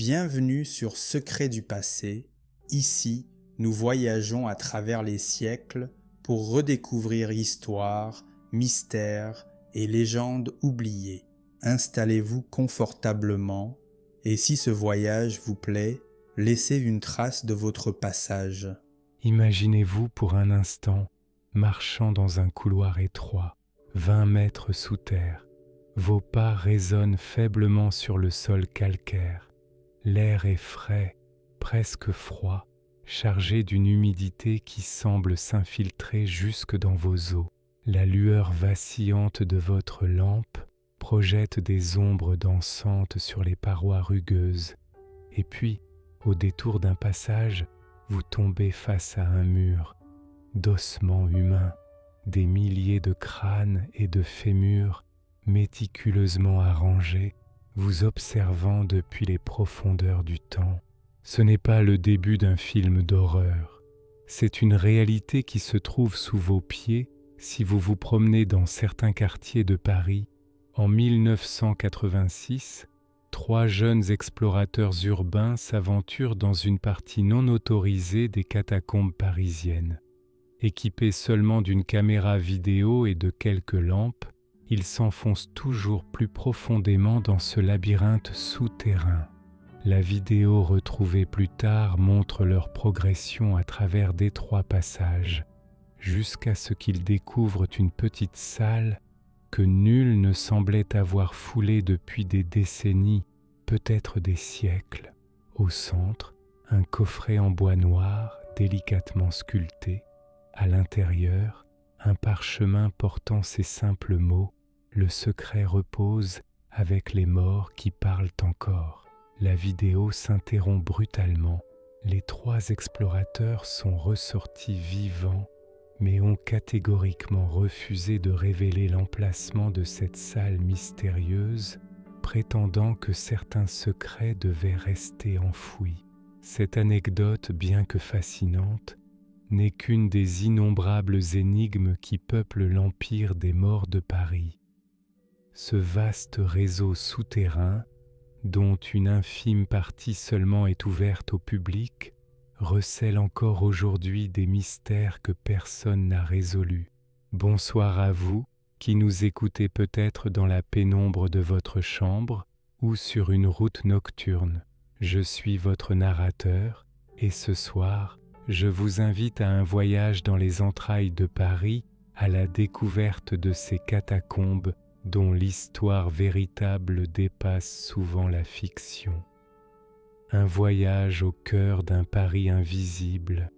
Bienvenue sur Secrets du passé. Ici, nous voyageons à travers les siècles pour redécouvrir histoire, mystères et légendes oubliées. Installez-vous confortablement et si ce voyage vous plaît, laissez une trace de votre passage. Imaginez-vous pour un instant marchant dans un couloir étroit, 20 mètres sous terre. Vos pas résonnent faiblement sur le sol calcaire. L'air est frais, presque froid, chargé d'une humidité qui semble s'infiltrer jusque dans vos os. La lueur vacillante de votre lampe projette des ombres dansantes sur les parois rugueuses. Et puis, au détour d'un passage, vous tombez face à un mur d'ossements humains, des milliers de crânes et de fémurs méticuleusement arrangés, vous observant depuis les profondeurs du temps. Ce n'est pas le début d'un film d'horreur, c'est une réalité qui se trouve sous vos pieds si vous vous promenez dans certains quartiers de Paris. En 1986, 3 jeunes explorateurs urbains s'aventurent dans une partie non autorisée des catacombes parisiennes. Équipés seulement d'une caméra vidéo et de quelques lampes, ils s'enfoncent toujours plus profondément dans ce labyrinthe souterrain. La vidéo retrouvée plus tard montre leur progression à travers d'étroits passages, jusqu'à ce qu'ils découvrent une petite salle que nul ne semblait avoir foulée depuis des décennies, peut-être des siècles. Au centre, un coffret en bois noir délicatement sculpté. À l'intérieur, un parchemin portant ces simples mots: le secret repose avec les morts qui parlent encore. La vidéo s'interrompt brutalement. Les 3 explorateurs sont ressortis vivants, mais ont catégoriquement refusé de révéler l'emplacement de cette salle mystérieuse, prétendant que certains secrets devaient rester enfouis. Cette anecdote, bien que fascinante, n'est qu'une des innombrables énigmes qui peuplent l'empire des morts de Paris. Ce vaste réseau souterrain, dont une infime partie seulement est ouverte au public, recèle encore aujourd'hui des mystères que personne n'a résolus. Bonsoir à vous, qui nous écoutez peut-être dans la pénombre de votre chambre ou sur une route nocturne. Je suis votre narrateur, et ce soir, je vous invite à un voyage dans les entrailles de Paris, à la découverte de ces catacombes dont l'histoire véritable dépasse souvent la fiction. Un voyage au cœur d'un Paris invisible,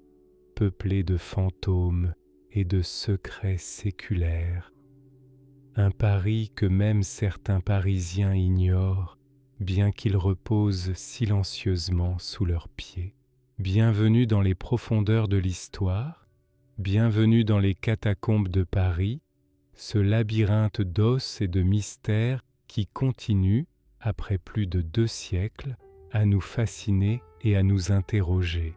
peuplé de fantômes et de secrets séculaires. Un Paris que même certains Parisiens ignorent, bien qu'il repose silencieusement sous leurs pieds. Bienvenue dans les profondeurs de l'histoire, bienvenue dans les catacombes de Paris, ce labyrinthe d'os et de mystères qui continue, après plus de 2 siècles, à nous fasciner et à nous interroger.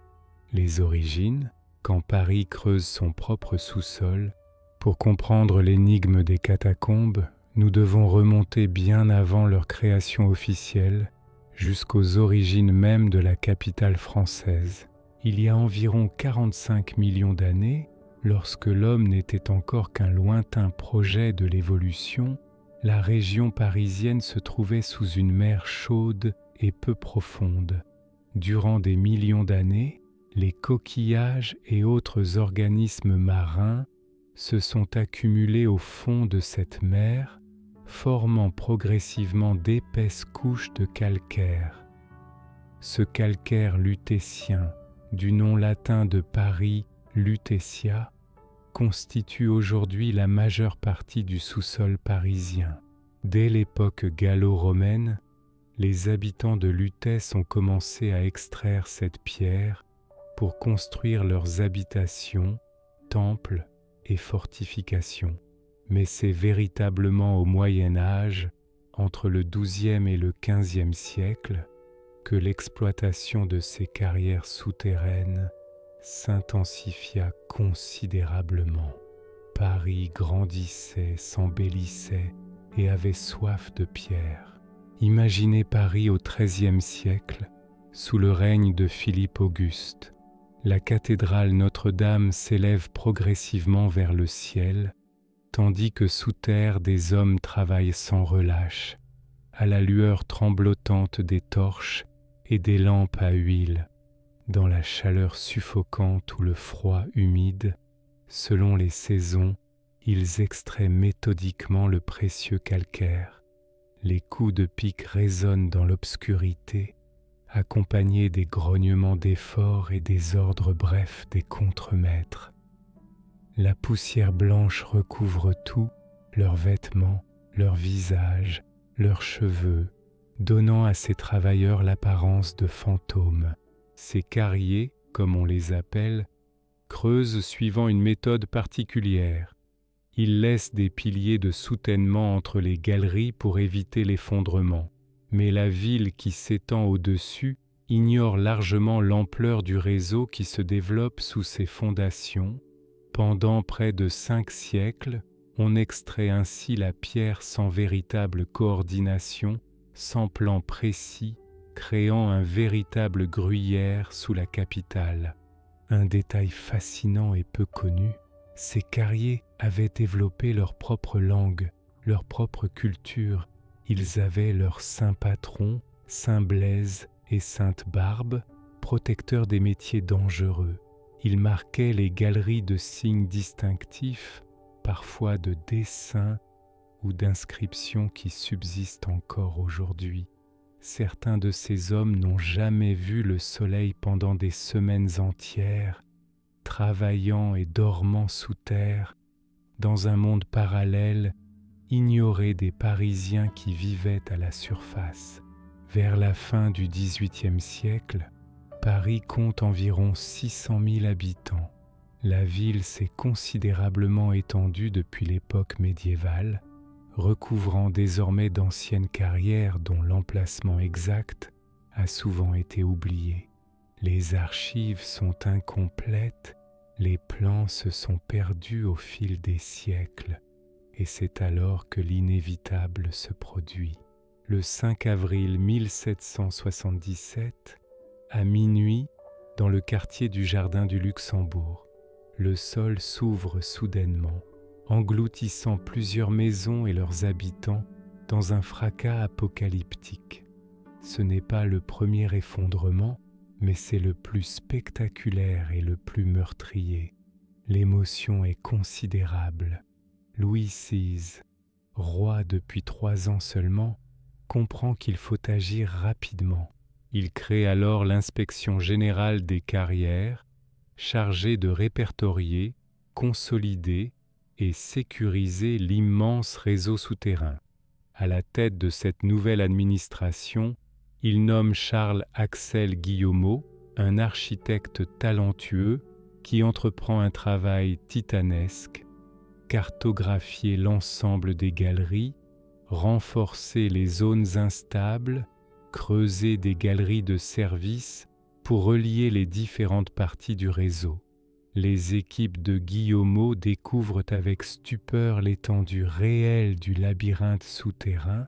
Les origines, quand Paris creuse son propre sous-sol. Pour comprendre l'énigme des catacombes, nous devons remonter bien avant leur création officielle, jusqu'aux origines même de la capitale française. Il y a environ 45 millions d'années, lorsque l'homme n'était encore qu'un lointain projet de l'évolution, la région parisienne se trouvait sous une mer chaude et peu profonde. Durant des millions d'années, les coquillages et autres organismes marins se sont accumulés au fond de cette mer, formant progressivement d'épaisses couches de calcaire. Ce calcaire lutétien, du nom latin de Paris, Lutetia, constitue aujourd'hui la majeure partie du sous-sol parisien. Dès l'époque gallo-romaine, les habitants de Lutèce ont commencé à extraire cette pierre pour construire leurs habitations, temples et fortifications. Mais c'est véritablement au Moyen Âge, entre le XIIe et le XVe siècle, que l'exploitation de ces carrières souterraines s'intensifia considérablement. Paris grandissait, s'embellissait et avait soif de pierre. Imaginez Paris au XIIIe siècle, sous le règne de Philippe Auguste. La cathédrale Notre-Dame s'élève progressivement vers le ciel, tandis que sous terre des hommes travaillent sans relâche, à la lueur tremblotante des torches et des lampes à huile, dans la chaleur suffocante ou le froid humide. Selon les saisons, ils extraient méthodiquement le précieux calcaire. Les coups de pic résonnent dans l'obscurité, accompagnés des grognements d'efforts et des ordres brefs des contremaîtres. La poussière blanche recouvre tout, leurs vêtements, leurs visages, leurs cheveux, donnant à ces travailleurs l'apparence de fantômes. Ces carriers, comme on les appelle, creusent suivant une méthode particulière. Ils laissent des piliers de soutènement entre les galeries pour éviter l'effondrement. Mais la ville qui s'étend au-dessus ignore largement l'ampleur du réseau qui se développe sous ses fondations. Pendant près de 5 siècles, on extrait ainsi la pierre sans véritable coordination, sans plan précis, créant un véritable gruyère sous la capitale. Un détail fascinant et peu connu, ces carriers avaient développé leur propre langue, leur propre culture. Ils avaient leur saint patron, saint Blaise et sainte Barbe, protecteurs des métiers dangereux. Ils marquaient les galeries de signes distinctifs, parfois de dessins ou d'inscriptions qui subsistent encore aujourd'hui. Certains de ces hommes n'ont jamais vu le soleil pendant des semaines entières, travaillant et dormant sous terre, dans un monde parallèle, ignoré des Parisiens qui vivaient à la surface. Vers la fin du XVIIIe siècle, Paris compte environ 600 000 habitants. La ville s'est considérablement étendue depuis l'époque médiévale, recouvrant désormais d'anciennes carrières dont l'emplacement exact a souvent été oublié. Les archives sont incomplètes, les plans se sont perdus au fil des siècles, et c'est alors que l'inévitable se produit. Le 5 avril 1777, à minuit, dans le quartier du Jardin du Luxembourg, le sol s'ouvre soudainement, engloutissant plusieurs maisons et leurs habitants dans un fracas apocalyptique. Ce n'est pas le premier effondrement, mais c'est le plus spectaculaire et le plus meurtrier. L'émotion est considérable. Louis XVI, roi depuis 3 ans seulement, comprend qu'il faut agir rapidement. Il crée alors l'inspection générale des carrières, chargée de répertorier, consolider et sécuriser l'immense réseau souterrain. À la tête de cette nouvelle administration, il nomme Charles-Axel Guillaumeau, un architecte talentueux qui entreprend un travail titanesque, cartographier l'ensemble des galeries, renforcer les zones instables, creuser des galeries de service pour relier les différentes parties du réseau. Les équipes de Guillaumeau découvrent avec stupeur l'étendue réelle du labyrinthe souterrain.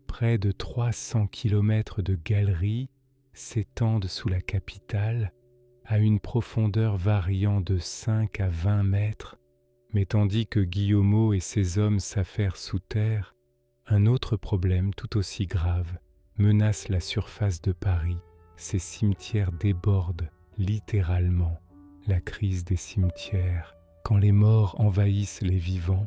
Près de 300 kilomètres de galeries s'étendent sous la capitale à une profondeur variant de 5 à 20 mètres. Mais tandis que Guillaumeau et ses hommes s'affairent sous terre, un autre problème tout aussi grave menace la surface de Paris. Ces cimetières débordent littéralement. La crise des cimetières, quand les morts envahissent les vivants.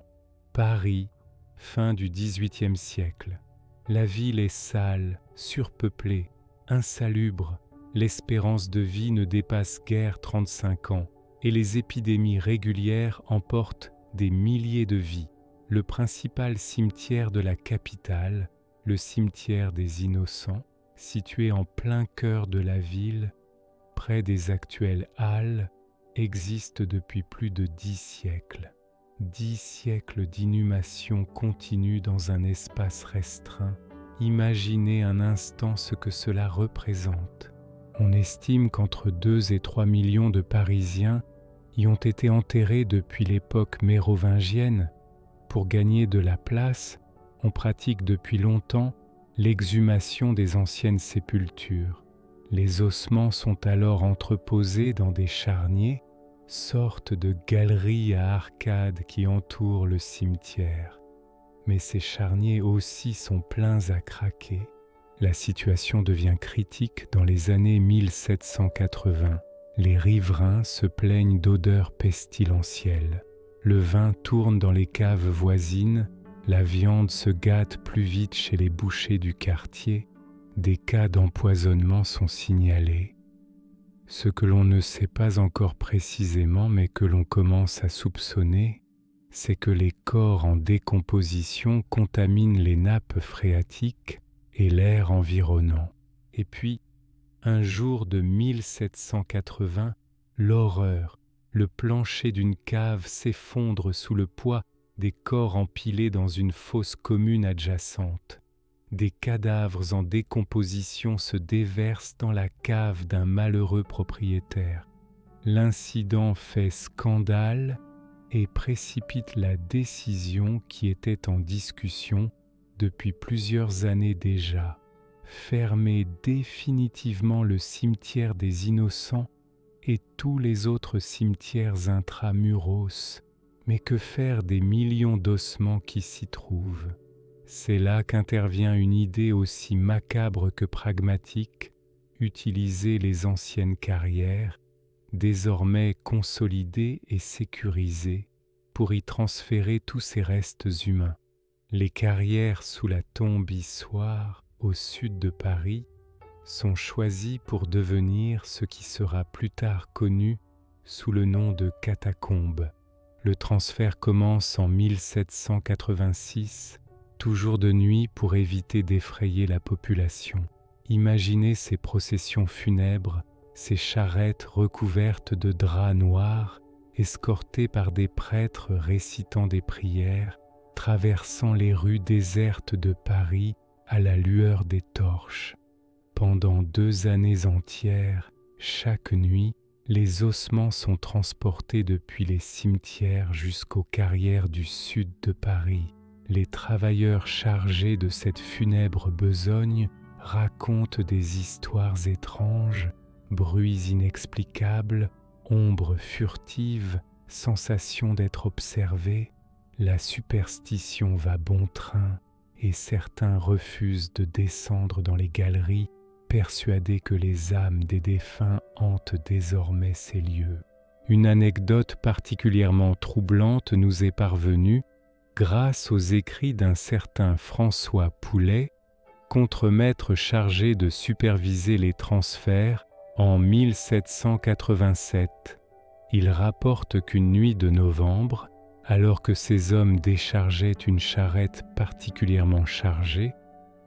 Paris, fin du XVIIIe siècle. La ville est sale, surpeuplée, insalubre. L'espérance de vie ne dépasse guère 35 ans et les épidémies régulières emportent des milliers de vies. Le principal cimetière de la capitale, le cimetière des Innocents, situé en plein cœur de la ville, près des actuelles halles, existe depuis plus de 10 siècles. 10 siècles d'inhumation continue dans un espace restreint. Imaginez un instant ce que cela représente. On estime qu'entre 2 et 3 millions de Parisiens y ont été enterrés depuis l'époque mérovingienne. Pour gagner de la place, on pratique depuis longtemps l'exhumation des anciennes sépultures. Les ossements sont alors entreposés dans des charniers, sortes de galeries à arcades qui entourent le cimetière. Mais ces charniers aussi sont pleins à craquer. La situation devient critique dans les années 1780. Les riverains se plaignent d'odeurs pestilentielles. Le vin tourne dans les caves voisines, la viande se gâte plus vite chez les bouchers du quartier, des cas d'empoisonnement sont signalés. Ce que l'on ne sait pas encore précisément mais que l'on commence à soupçonner, c'est que les corps en décomposition contaminent les nappes phréatiques et l'air environnant. Et puis, un jour de 1780, l'horreur, le plancher d'une cave s'effondre sous le poids des corps empilés dans une fosse commune adjacente. Des cadavres en décomposition se déversent dans la cave d'un malheureux propriétaire. L'incident fait scandale et précipite la décision qui était en discussion depuis plusieurs années déjà. Fermer définitivement le cimetière des Innocents et tous les autres cimetières intramuros. Mais que faire des millions d'ossements qui s'y trouvent? C'est là qu'intervient une idée aussi macabre que pragmatique, utiliser les anciennes carrières, désormais consolidées et sécurisées, pour y transférer tous ces restes humains. Les carrières sous la tombe Issoire, au sud de Paris, sont choisies pour devenir ce qui sera plus tard connu sous le nom de catacombes. Le transfert commence en 1786, toujours de nuit pour éviter d'effrayer la population. Imaginez ces processions funèbres, ces charrettes recouvertes de draps noirs, escortées par des prêtres récitant des prières, traversant les rues désertes de Paris à la lueur des torches. Pendant 2 années entières, chaque nuit, les ossements sont transportés depuis les cimetières jusqu'aux carrières du sud de Paris. Les travailleurs chargés de cette funèbre besogne racontent des histoires étranges, bruits inexplicables, ombres furtives, sensation d'être observés. La superstition va bon train et certains refusent de descendre dans les galeries, persuadés que les âmes des défunts hantent désormais ces lieux. Une anecdote particulièrement troublante nous est parvenue grâce aux écrits d'un certain François Poulet, contremaître chargé de superviser les transferts en 1787. Il rapporte qu'une nuit de novembre, alors que ces hommes déchargeaient une charrette particulièrement chargée,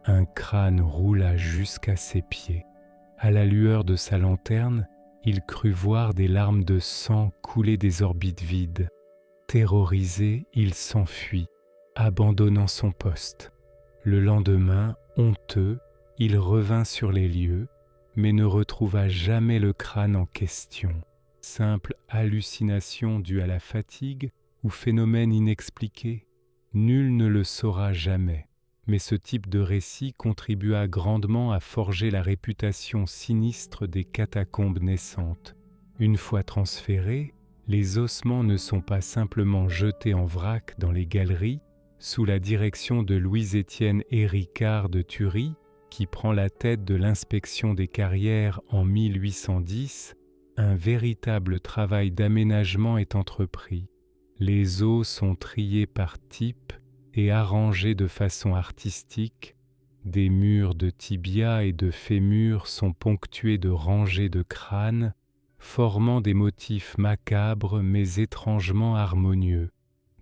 un crâne roula jusqu'à ses pieds. À la lueur de sa lanterne, il crut voir des larmes de sang couler des orbites vides. Terrorisé, il s'enfuit, abandonnant son poste. Le lendemain, honteux, il revint sur les lieux, mais ne retrouva jamais le crâne en question. Simple hallucination due à la fatigue ou phénomène inexpliqué, nul ne le saura jamais. Mais ce type de récit contribua grandement à forger la réputation sinistre des catacombes naissantes. Une fois transférés, les ossements ne sont pas simplement jetés en vrac dans les galeries, sous la direction de Louis-Étienne Héricard de Thury, qui prend la tête de l'inspection des carrières en 1810, un véritable travail d'aménagement est entrepris. Les os sont triés par type et arrangés de façon artistique. Des murs de tibia et de fémur sont ponctués de rangées de crânes, formant des motifs macabres mais étrangement harmonieux.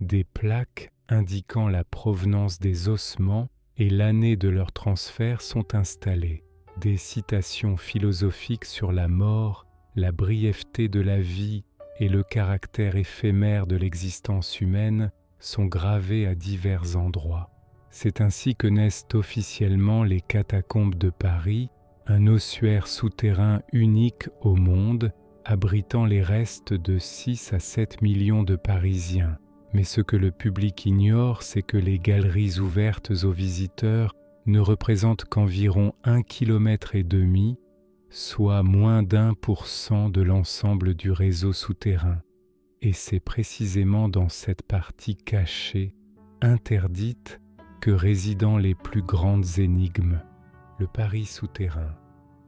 Des plaques indiquant la provenance des ossements et l'année de leur transfert sont installées. Des citations philosophiques sur la mort, la brièveté de la vie et le caractère éphémère de l'existence humaine sont gravées à divers endroits. C'est ainsi que naissent officiellement les catacombes de Paris, un ossuaire souterrain unique au monde, abritant les restes de 6 à 7 millions de Parisiens. Mais ce que le public ignore, c'est que les galeries ouvertes aux visiteurs ne représentent qu'environ 1,5 km soit moins d'1% de l'ensemble du réseau souterrain. Et c'est précisément dans cette partie cachée, interdite, que résident les plus grandes énigmes. Le Paris souterrain,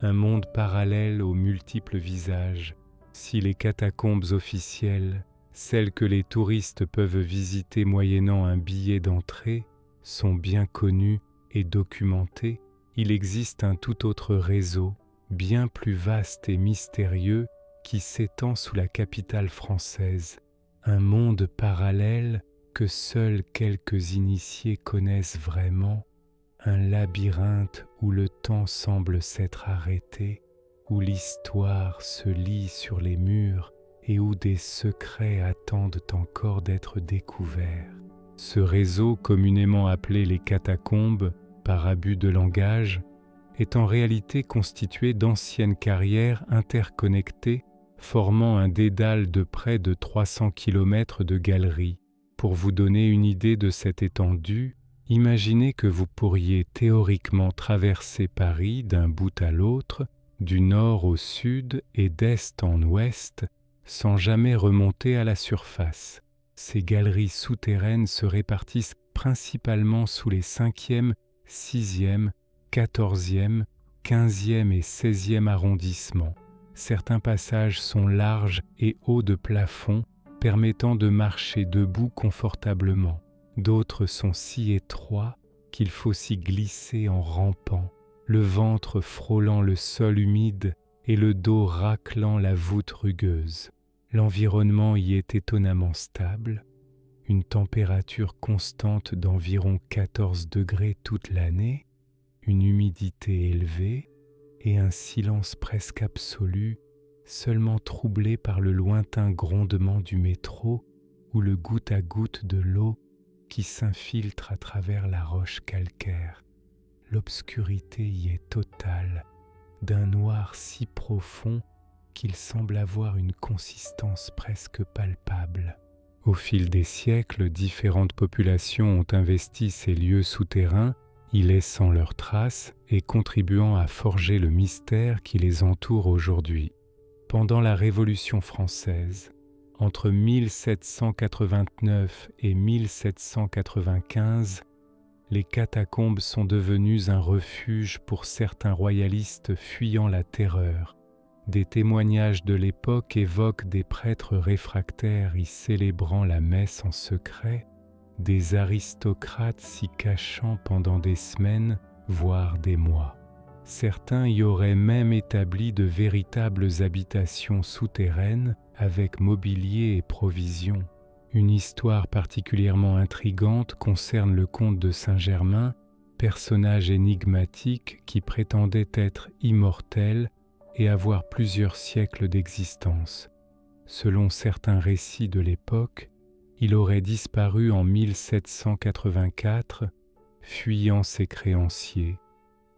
un monde parallèle aux multiples visages. Si les catacombes officielles, celles que les touristes peuvent visiter moyennant un billet d'entrée, sont bien connues et documentées, il existe un tout autre réseau, bien plus vaste et mystérieux, qui s'étend sous la capitale française, un monde parallèle que seuls quelques initiés connaissent vraiment, un labyrinthe où le temps semble s'être arrêté, où l'histoire se lit sur les murs et où des secrets attendent encore d'être découverts. Ce réseau, communément appelé les catacombes, par abus de langage, est en réalité constitué d'anciennes carrières interconnectées formant un dédale de près de 300 km de galeries. Pour vous donner une idée de cette étendue, imaginez que vous pourriez théoriquement traverser Paris d'un bout à l'autre, du nord au sud et d'est en ouest, sans jamais remonter à la surface. Ces galeries souterraines se répartissent principalement sous les 5e, 6e, 14e, 15e et 16e arrondissements. Certains passages sont larges et hauts de plafond, permettant de marcher debout confortablement. D'autres sont si étroits qu'il faut s'y glisser en rampant, le ventre frôlant le sol humide et le dos raclant la voûte rugueuse. L'environnement y est étonnamment stable, une température constante d'environ 14 degrés toute l'année, une humidité élevée et un silence presque absolu, seulement troublé par le lointain grondement du métro ou le goutte à goutte de l'eau qui s'infiltre à travers la roche calcaire. L'obscurité y est totale, d'un noir si profond qu'il semble avoir une consistance presque palpable. Au fil des siècles, différentes populations ont investi ces lieux souterrains, y laissant leurs traces et contribuant à forger le mystère qui les entoure aujourd'hui. Pendant la Révolution française, entre 1789 et 1795, les catacombes sont devenues un refuge pour certains royalistes fuyant la terreur. Des témoignages de l'époque évoquent des prêtres réfractaires y célébrant la messe en secret, des aristocrates s'y cachant pendant des semaines, voire des mois. Certains y auraient même établi de véritables habitations souterraines avec mobilier et provisions. Une histoire particulièrement intrigante concerne le comte de Saint-Germain, personnage énigmatique qui prétendait être immortel et avoir plusieurs siècles d'existence. Selon certains récits de l'époque, il aurait disparu en 1784, fuyant ses créanciers,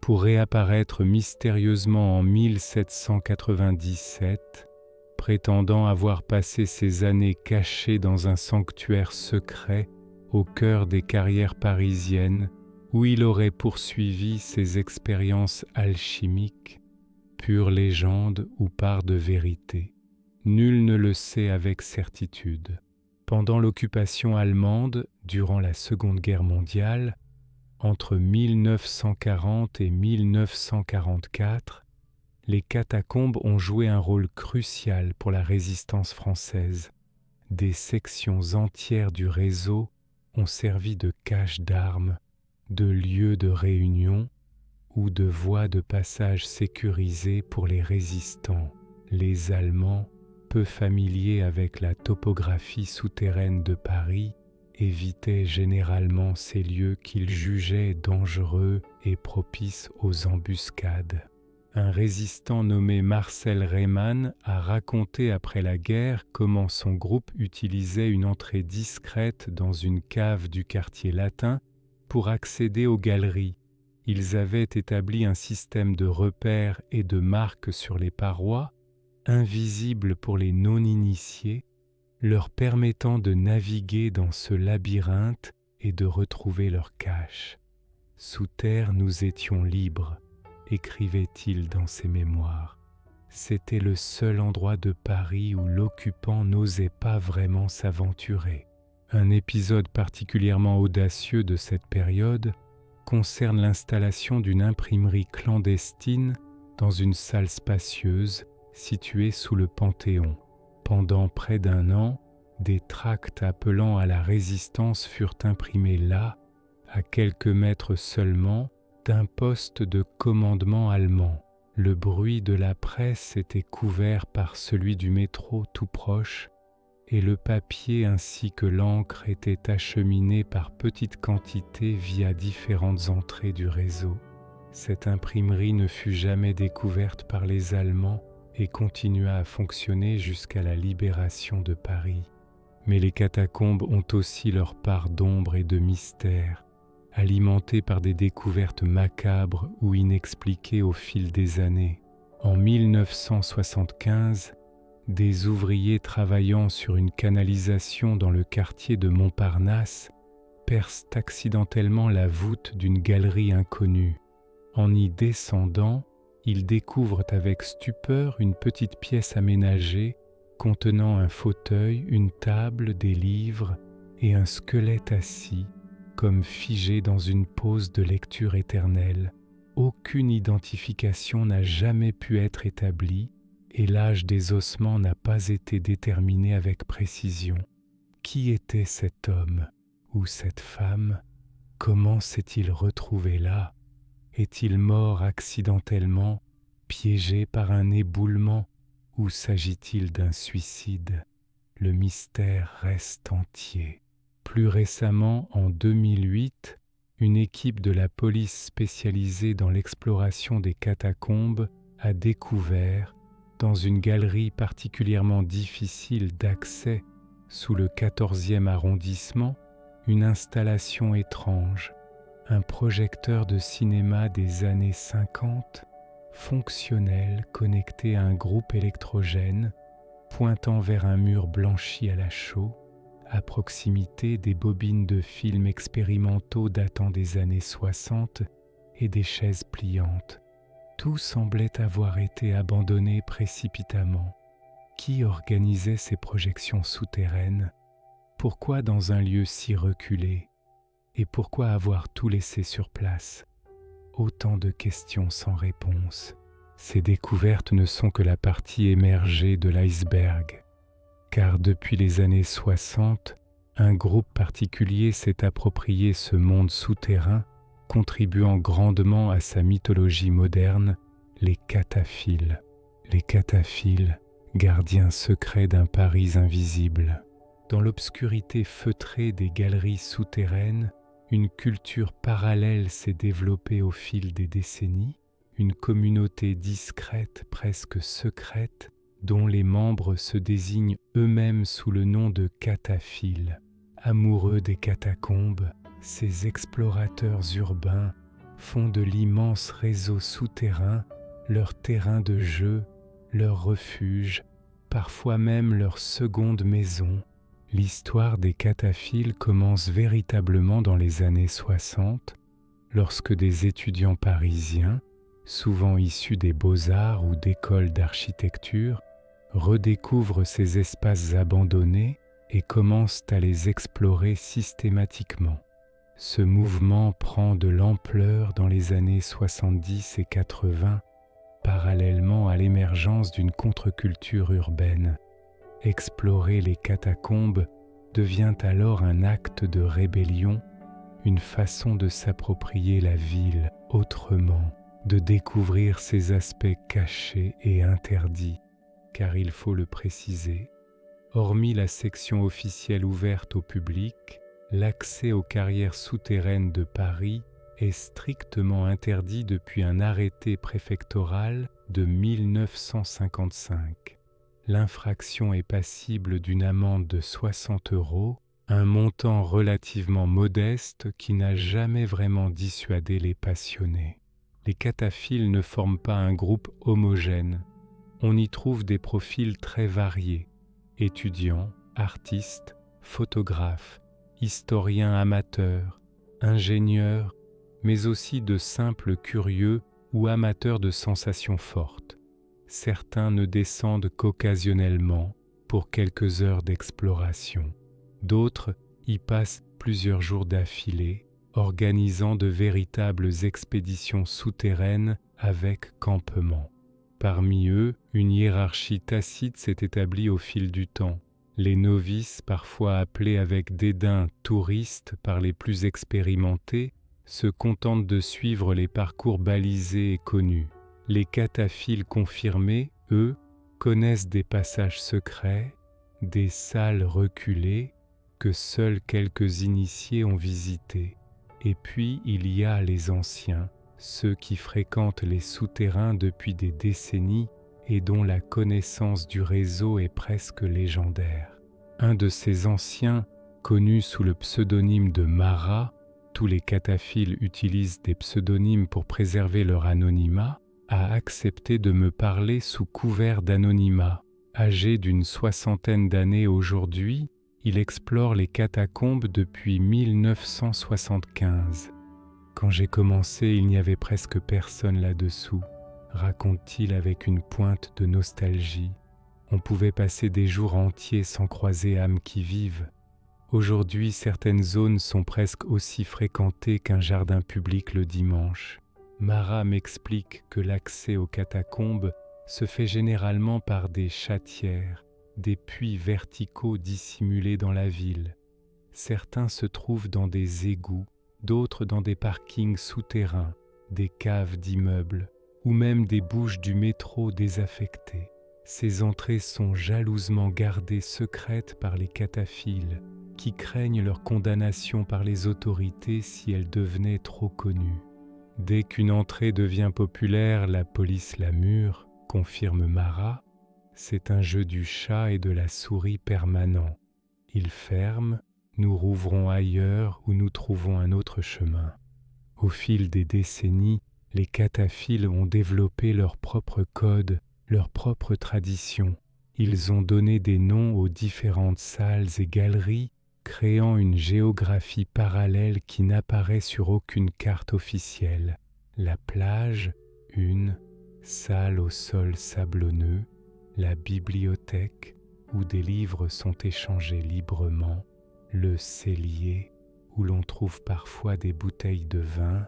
pour réapparaître mystérieusement en 1797, prétendant avoir passé ses années caché dans un sanctuaire secret au cœur des carrières parisiennes, où il aurait poursuivi ses expériences alchimiques, pure légende ou part de vérité. Nul ne le sait avec certitude. Pendant l'occupation allemande, durant la Seconde Guerre mondiale, entre 1940 et 1944, les catacombes ont joué un rôle crucial pour la résistance française. Des sections entières du réseau ont servi de cache d'armes, de lieux de réunion ou de voies de passage sécurisées pour les résistants. Les Allemands, peu familiers avec la topographie souterraine de Paris, évitaient généralement ces lieux qu'ils jugeaient dangereux et propices aux embuscades. Un résistant nommé Marcel Reymann a raconté après la guerre comment son groupe utilisait une entrée discrète dans une cave du quartier latin pour accéder aux galeries. Ils avaient établi un système de repères et de marques sur les parois, invisibles pour les non-initiés, leur permettant de naviguer dans ce labyrinthe et de retrouver leur cache. Sous terre, nous étions libres, écrivait-il dans ses mémoires. C'était le seul endroit de Paris où l'occupant n'osait pas vraiment s'aventurer. Un épisode particulièrement audacieux de cette période concerne l'installation d'une imprimerie clandestine dans une salle spacieuse située sous le Panthéon. Pendant près d'1 an, des tracts appelant à la résistance furent imprimés là, à quelques mètres seulement, d'un poste de commandement allemand. Le bruit de la presse était couvert par celui du métro tout proche, et le papier ainsi que l'encre étaient acheminés par petites quantités via différentes entrées du réseau. Cette imprimerie ne fut jamais découverte par les Allemands et continua à fonctionner jusqu'à la libération de Paris. Mais les catacombes ont aussi leur part d'ombre et de mystère, alimentées par des découvertes macabres ou inexpliquées au fil des années. En 1975, des ouvriers travaillant sur une canalisation dans le quartier de Montparnasse percent accidentellement la voûte d'une galerie inconnue. En y descendant, ils découvrent avec stupeur une petite pièce aménagée contenant un fauteuil, une table, des livres et un squelette assis, comme figé dans une pose de lecture éternelle. Aucune identification n'a jamais pu être établie et l'âge des ossements n'a pas été déterminé avec précision. Qui était cet homme ou cette femme? Comment s'est-il retrouvé là? Est-il mort accidentellement, piégé par un éboulement, ou s'agit-il d'un suicide? Le mystère reste entier. Plus récemment, en 2008, une équipe de la police spécialisée dans l'exploration des catacombes a découvert, dans une galerie particulièrement difficile d'accès sous le 14e arrondissement, une installation étrange, un projecteur de cinéma des années 50, fonctionnel connecté à un groupe électrogène, pointant vers un mur blanchi à la chaux, à proximité des bobines de films expérimentaux datant des années 60 et des chaises pliantes. Tout semblait avoir été abandonné précipitamment. Qui organisait ces projections souterraines? Pourquoi dans un lieu si reculé? Et pourquoi avoir tout laissé sur place? Autant de questions sans réponse. Ces découvertes ne sont que la partie émergée de l'iceberg. Car depuis les années 60, un groupe particulier s'est approprié ce monde souterrain, contribuant grandement à sa mythologie moderne, les cataphiles. Les cataphiles, gardiens secrets d'un Paris invisible. Dans l'obscurité feutrée des galeries souterraines, une culture parallèle s'est développée au fil des décennies, une communauté discrète, presque secrète, dont les membres se désignent eux-mêmes sous le nom de cataphiles. Amoureux des catacombes, ces explorateurs urbains font de l'immense réseau souterrain leur terrain de jeu, leur refuge, parfois même leur seconde maison. L'histoire des cataphiles commence véritablement dans les années 60, lorsque des étudiants parisiens, souvent issus des beaux-arts ou d'écoles d'architecture, redécouvrent ces espaces abandonnés et commencent à les explorer systématiquement. Ce mouvement prend de l'ampleur dans les années 70 et 80, parallèlement à l'émergence d'une contre-culture urbaine. Explorer les catacombes devient alors un acte de rébellion, une façon de s'approprier la ville autrement, de découvrir ses aspects cachés et interdits, car il faut le préciser, hormis la section officielle ouverte au public, l'accès aux carrières souterraines de Paris est strictement interdit depuis un arrêté préfectoral de 1955. L'infraction est passible d'une amende de 60 €, un montant relativement modeste qui n'a jamais vraiment dissuadé les passionnés. Les cataphiles ne forment pas un groupe homogène. On y trouve des profils très variés, étudiants, artistes, photographes, historiens amateurs, ingénieurs, mais aussi de simples curieux ou amateurs de sensations fortes. Certains ne descendent qu'occasionnellement pour quelques heures d'exploration. D'autres y passent plusieurs jours d'affilée, organisant de véritables expéditions souterraines avec campement. Parmi eux, une hiérarchie tacite s'est établie au fil du temps. Les novices, parfois appelés avec dédain touristes par les plus expérimentés, se contentent de suivre les parcours balisés et connus. Les cataphiles confirmés, eux, connaissent des passages secrets, des salles reculées que seuls quelques initiés ont visitées. Et puis il y a les anciens, ceux qui fréquentent les souterrains depuis des décennies et dont la connaissance du réseau est presque légendaire. Un de ces anciens, connu sous le pseudonyme de Mara, tous les cataphiles utilisent des pseudonymes pour préserver leur anonymat, a accepté de me parler sous couvert d'anonymat. Âgé d'une 60aine d'années aujourd'hui, il explore les catacombes depuis 1975. Quand j'ai commencé, il n'y avait presque personne là-dessous, raconte-t-il avec une pointe de nostalgie. On pouvait passer des jours entiers sans croiser âme qui vive. Aujourd'hui, certaines zones sont presque aussi fréquentées qu'un jardin public le dimanche. Mara m'explique que l'accès aux catacombes se fait généralement par des chatières, des puits verticaux dissimulés dans la ville. Certains se trouvent dans des égouts, d'autres dans des parkings souterrains, des caves d'immeubles, ou même des bouches du métro désaffectées. Ces entrées sont jalousement gardées secrètes par les cataphiles, qui craignent leur condamnation par les autorités si elles devenaient trop connues. Dès qu'une entrée devient populaire, la police la mure, confirme Mara. C'est un jeu du chat et de la souris permanent. Ils ferment, nous rouvrons ailleurs ou nous trouvons un autre chemin. Au fil des décennies, les cataphiles ont développé leur propre code, leur propre tradition. Ils ont donné des noms aux différentes salles et galeries, créant une géographie parallèle qui n'apparaît sur aucune carte officielle. La plage, une salle au sol sablonneux, la bibliothèque où des livres sont échangés librement, le cellier où l'on trouve parfois des bouteilles de vin,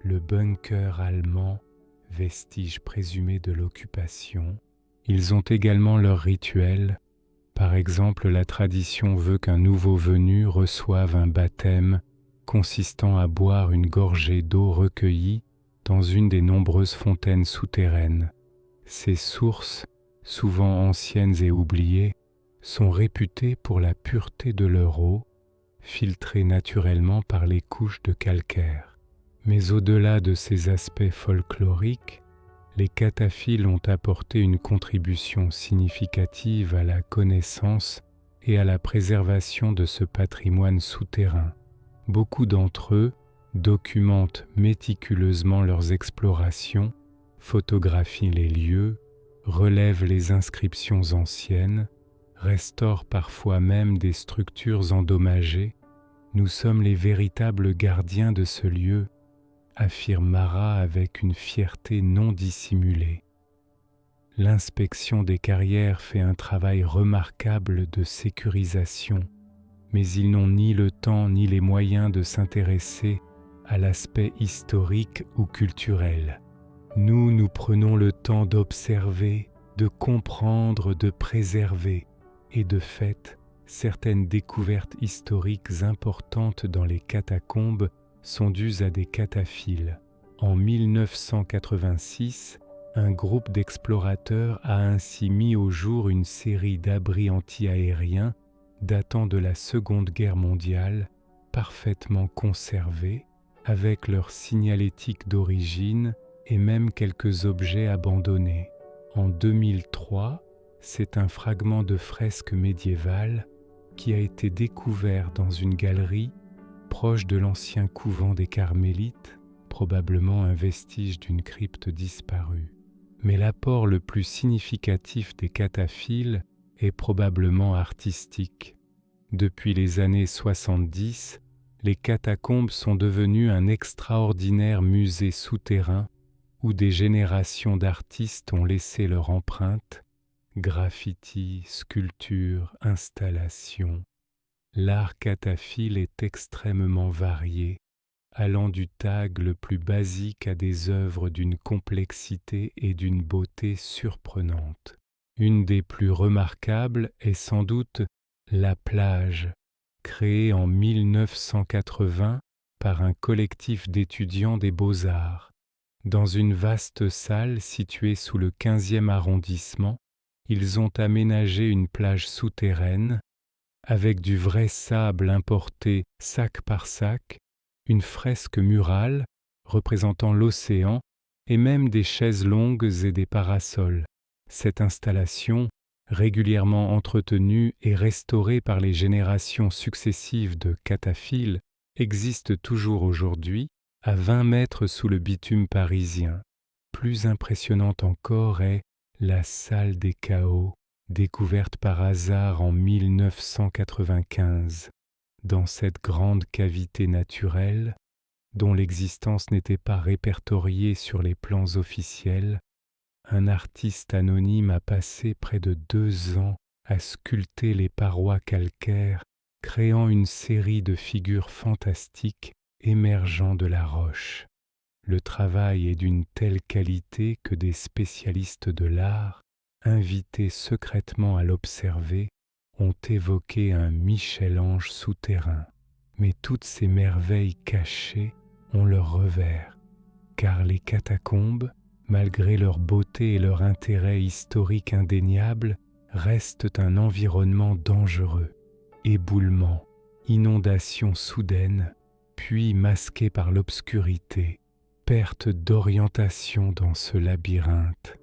le bunker allemand, vestige présumé de l'occupation. Ils ont également leurs rituels. Par exemple, la tradition veut qu'un nouveau venu reçoive un baptême consistant à boire une gorgée d'eau recueillie dans une des nombreuses fontaines souterraines. Ces sources, souvent anciennes et oubliées, sont réputées pour la pureté de leur eau, filtrée naturellement par les couches de calcaire. Mais au-delà de ces aspects folkloriques, les cataphiles ont apporté une contribution significative à la connaissance et à la préservation de ce patrimoine souterrain. Beaucoup d'entre eux documentent méticuleusement leurs explorations, photographient les lieux, relèvent les inscriptions anciennes, restaurent parfois même des structures endommagées. Nous sommes les véritables gardiens de ce lieu, affirme Mara avec une fierté non dissimulée. L'inspection des carrières fait un travail remarquable de sécurisation, mais ils n'ont ni le temps ni les moyens de s'intéresser à l'aspect historique ou culturel. Nous prenons le temps d'observer, de comprendre, de préserver, et de fait, certaines découvertes historiques importantes dans les catacombes sont dues à des cataphiles. En 1986, un groupe d'explorateurs a ainsi mis au jour une série d'abris anti-aériens datant de la Seconde Guerre mondiale, parfaitement conservés, avec leur signalétique d'origine et même quelques objets abandonnés. En 2003, c'est un fragment de fresque médiévale qui a été découvert dans une galerie proche de l'ancien couvent des Carmélites, probablement un vestige d'une crypte disparue. Mais l'apport le plus significatif des cataphiles est probablement artistique. Depuis les années 70, les catacombes sont devenues un extraordinaire musée souterrain où des générations d'artistes ont laissé leur empreinte, graffiti, sculpture, installation. L'art kataphile est extrêmement varié, allant du tag le plus basique à des œuvres d'une complexité et d'une beauté surprenantes. Une des plus remarquables est sans doute La Plage, créée en 1980 par un collectif d'étudiants des Beaux-Arts. Dans une vaste salle située sous le 15e arrondissement, ils ont aménagé une plage souterraine avec du vrai sable importé sac par sac, une fresque murale représentant l'océan et même des chaises longues et des parasols. Cette installation, régulièrement entretenue et restaurée par les générations successives de kataphiles, existe toujours aujourd'hui à 20 mètres sous le bitume parisien. Plus impressionnante encore est la salle des chaos, découverte par hasard en 1995. Dans cette grande cavité naturelle, dont l'existence n'était pas répertoriée sur les plans officiels, un artiste anonyme a passé près de 2 ans à sculpter les parois calcaires, créant une série de figures fantastiques émergeant de la roche. Le travail est d'une telle qualité que des spécialistes de l'art, invités secrètement à l'observer, ont évoqué un Michel-Ange souterrain. Mais toutes ces merveilles cachées ont leur revers, car les catacombes, malgré leur beauté et leur intérêt historique indéniable, restent un environnement dangereux. Éboulements, inondations soudaines, puis masqués par l'obscurité, perte d'orientation dans ce labyrinthe.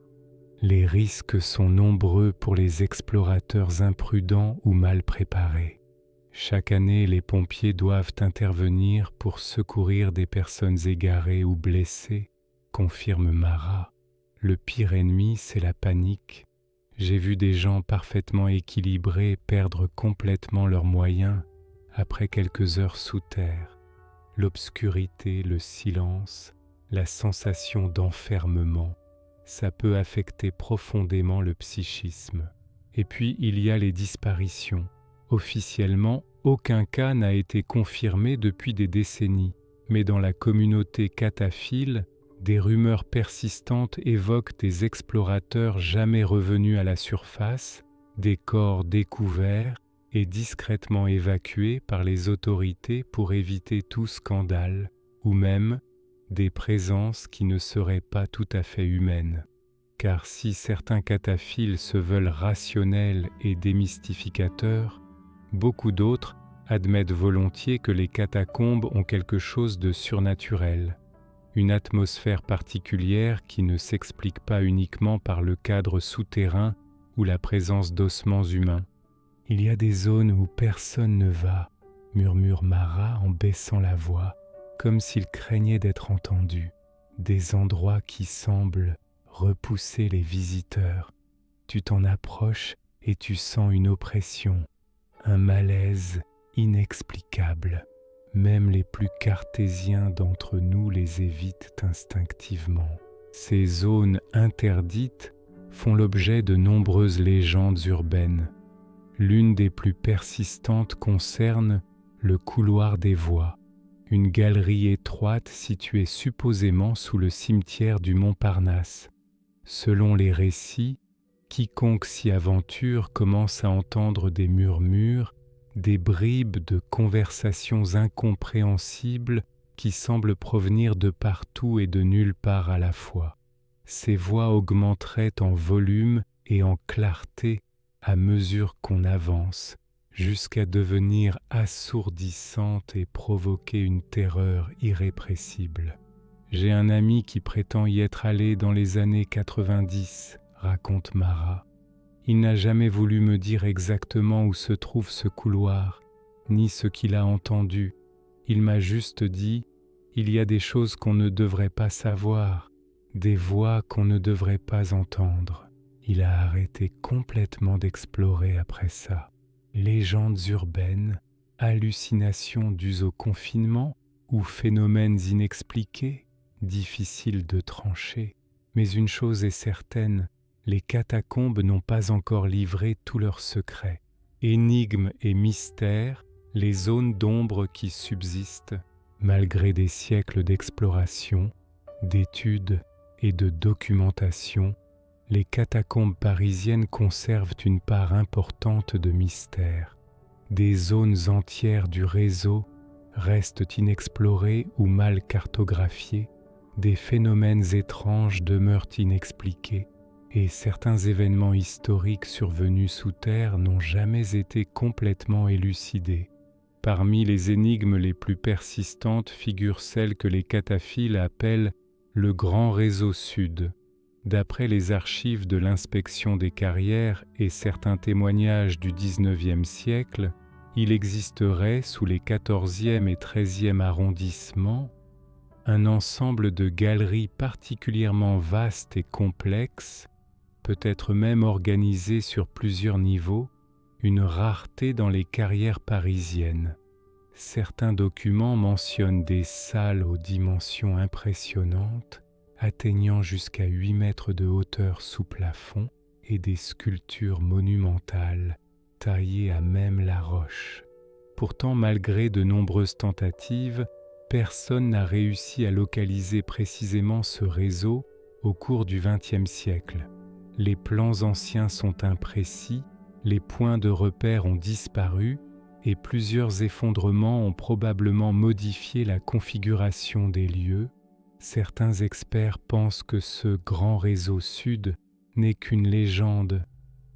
Les risques sont nombreux pour les explorateurs imprudents ou mal préparés. Chaque année, les pompiers doivent intervenir pour secourir des personnes égarées ou blessées, confirme Mara. Le pire ennemi, c'est la panique. J'ai vu des gens parfaitement équilibrés perdre complètement leurs moyens après quelques heures sous terre. L'obscurité, le silence, la sensation d'enfermement, ça peut affecter profondément le psychisme. Et puis il y a les disparitions. Officiellement, aucun cas n'a été confirmé depuis des décennies, mais dans la communauté kataphile, des rumeurs persistantes évoquent des explorateurs jamais revenus à la surface, des corps découverts et discrètement évacués par les autorités pour éviter tout scandale, ou même des présences qui ne seraient pas tout à fait humaines. Car si certains kataphiles se veulent rationnels et démystificateurs, beaucoup d'autres admettent volontiers que les catacombes ont quelque chose de surnaturel, une atmosphère particulière qui ne s'explique pas uniquement par le cadre souterrain ou la présence d'ossements humains. Il y a des zones où personne ne va, murmure Mara en baissant la voix, comme s'il craignait d'être entendu. Des endroits qui semblent repousser les visiteurs. Tu t'en approches et tu sens une oppression, un malaise inexplicable. Même les plus cartésiens d'entre nous les évitent instinctivement. Ces zones interdites font l'objet de nombreuses légendes urbaines. L'une des plus persistantes concerne le couloir des voix, une galerie étroite située supposément sous le cimetière du Montparnasse. Selon les récits, quiconque s'y aventure commence à entendre des murmures, des bribes de conversations incompréhensibles qui semblent provenir de partout et de nulle part à la fois. Ces voix augmenteraient en volume et en clarté à mesure qu'on avance, jusqu'à devenir assourdissantes et provoquer une terreur irrépressible. J'ai un ami qui prétend y être allé dans les années 90, raconte Mara. Il n'a jamais voulu me dire exactement où se trouve ce couloir, ni ce qu'il a entendu. Il m'a juste dit « Il y a des choses qu'on ne devrait pas savoir, des voix qu'on ne devrait pas entendre. » Il a arrêté complètement d'explorer après ça. Légendes urbaines, hallucinations dues au confinement ou phénomènes inexpliqués, difficiles de trancher. Mais une chose est certaine, les catacombes n'ont pas encore livré tous leurs secrets. Énigmes et mystères, les zones d'ombre qui subsistent, malgré des siècles d'exploration, d'études et de documentation, les catacombes parisiennes conservent une part importante de mystère. Des zones entières du réseau restent inexplorées ou mal cartographiées, des phénomènes étranges demeurent inexpliqués, et certains événements historiques survenus sous terre n'ont jamais été complètement élucidés. Parmi les énigmes les plus persistantes figure celle que les cataphiles appellent le Grand Réseau Sud. D'après les archives de l'inspection des carrières et certains témoignages du XIXe siècle, il existerait sous les 14e et 13e arrondissements un ensemble de galeries particulièrement vastes et complexes, peut-être même organisées sur plusieurs niveaux, une rareté dans les carrières parisiennes. Certains documents mentionnent des salles aux dimensions impressionnantes, atteignant jusqu'à 8 mètres de hauteur sous plafond, et des sculptures monumentales, taillées à même la roche. Pourtant, malgré de nombreuses tentatives, personne n'a réussi à localiser précisément ce réseau au cours du XXe siècle. Les plans anciens sont imprécis, les points de repère ont disparu et plusieurs effondrements ont probablement modifié la configuration des lieux. Certains experts pensent que ce grand réseau sud n'est qu'une légende,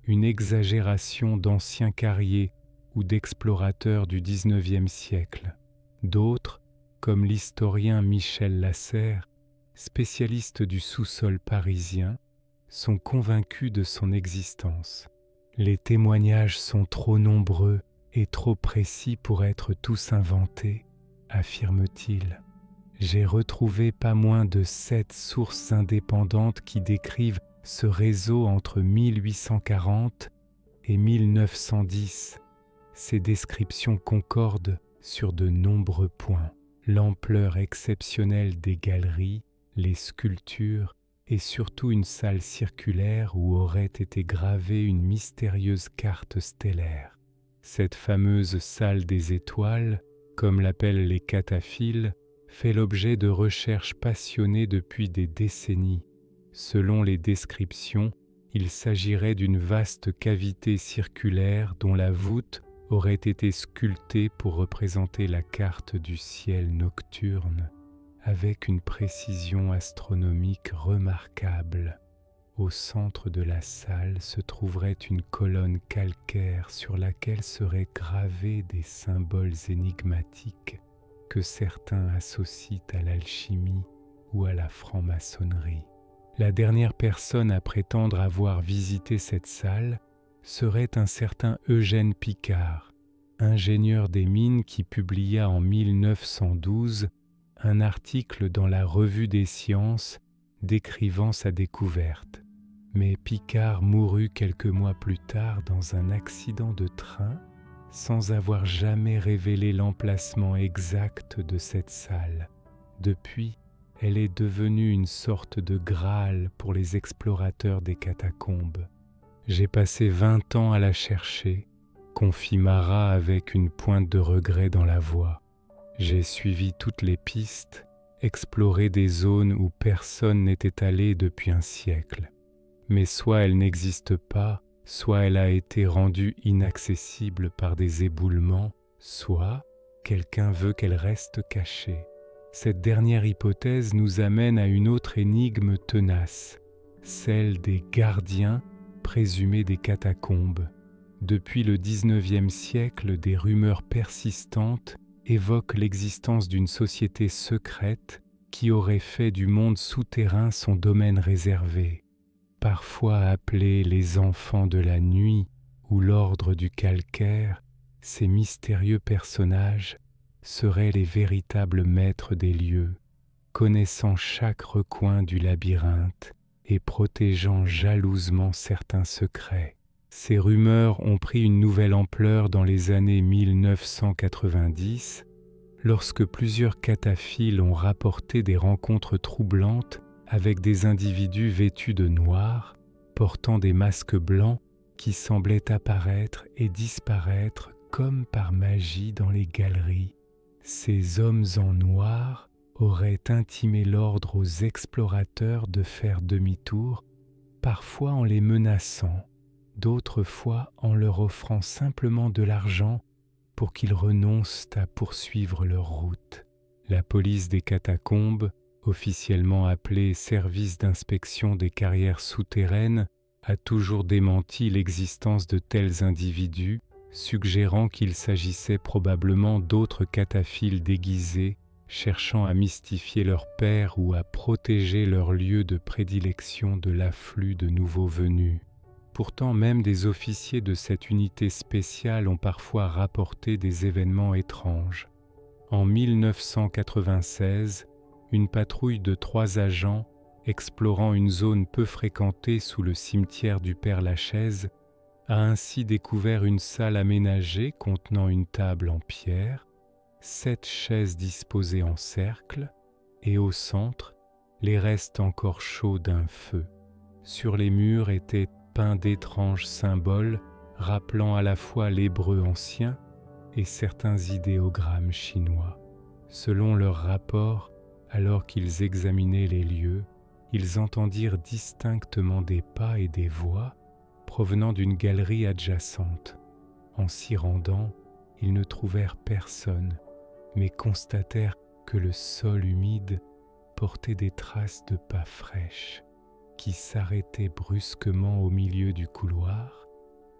une exagération d'anciens carriers ou d'explorateurs du XIXe siècle. D'autres, comme l'historien Michel Lasserre, spécialiste du sous-sol parisien, sont convaincus de son existence. Les témoignages sont trop nombreux et trop précis pour être tous inventés, affirme-t-il. J'ai retrouvé pas moins de 7 sources indépendantes qui décrivent ce réseau entre 1840 et 1910. Ces descriptions concordent sur de nombreux points. L'ampleur exceptionnelle des galeries, les sculptures et surtout une salle circulaire où aurait été gravée une mystérieuse carte stellaire. Cette fameuse salle des étoiles, comme l'appellent les cataphiles, fait l'objet de recherches passionnées depuis des décennies. Selon les descriptions, il s'agirait d'une vaste cavité circulaire dont la voûte aurait été sculptée pour représenter la carte du ciel nocturne, avec une précision astronomique remarquable. Au centre de la salle se trouverait une colonne calcaire sur laquelle seraient gravés des symboles énigmatiques que certains associent à l'alchimie ou à la franc-maçonnerie. La dernière personne à prétendre avoir visité cette salle serait un certain Eugène Picard, ingénieur des mines qui publia en 1912 un article dans la Revue des Sciences décrivant sa découverte. Mais Picard mourut quelques mois plus tard dans un accident de train sans avoir jamais révélé l'emplacement exact de cette salle. Depuis, elle est devenue une sorte de Graal pour les explorateurs des catacombes. J'ai passé 20 ans à la chercher, confie Marat avec une pointe de regret dans la voix. J'ai suivi toutes les pistes, exploré des zones où personne n'était allé depuis un siècle. Mais soit elle n'existe pas, soit elle a été rendue inaccessible par des éboulements, soit quelqu'un veut qu'elle reste cachée. Cette dernière hypothèse nous amène à une autre énigme tenace, celle des gardiens présumés des catacombes. Depuis le XIXe siècle, des rumeurs persistantes évoquent l'existence d'une société secrète qui aurait fait du monde souterrain son domaine réservé. Parfois appelés les enfants de la nuit ou l'ordre du calcaire, ces mystérieux personnages seraient les véritables maîtres des lieux, connaissant chaque recoin du labyrinthe et protégeant jalousement certains secrets. Ces rumeurs ont pris une nouvelle ampleur dans les années 1990, lorsque plusieurs cataphiles ont rapporté des rencontres troublantes avec des individus vêtus de noir, portant des masques blancs qui semblaient apparaître et disparaître comme par magie dans les galeries. Ces hommes en noir auraient intimé l'ordre aux explorateurs de faire demi-tour, parfois en les menaçant, d'autres fois en leur offrant simplement de l'argent pour qu'ils renoncent à poursuivre leur route. La police des catacombes, officiellement appelée Service d'inspection des carrières souterraines, a toujours démenti l'existence de tels individus, suggérant qu'il s'agissait probablement d'autres cataphiles déguisés, cherchant à mystifier leur père ou à protéger leur lieu de prédilection de l'afflux de nouveaux venus. Pourtant, même des officiers de cette unité spéciale ont parfois rapporté des événements étranges. En 1996, une patrouille de 3 agents, explorant une zone peu fréquentée sous le cimetière du Père-Lachaise, a ainsi découvert une salle aménagée contenant une table en pierre, 7 chaises disposées en cercle, et au centre, les restes encore chauds d'un feu. Sur les murs étaient peints d'étranges symboles rappelant à la fois l'hébreu ancien et certains idéogrammes chinois. Selon leur rapport, alors qu'ils examinaient les lieux, ils entendirent distinctement des pas et des voix provenant d'une galerie adjacente. En s'y rendant, ils ne trouvèrent personne, mais constatèrent que le sol humide portait des traces de pas fraîches qui s'arrêtaient brusquement au milieu du couloir,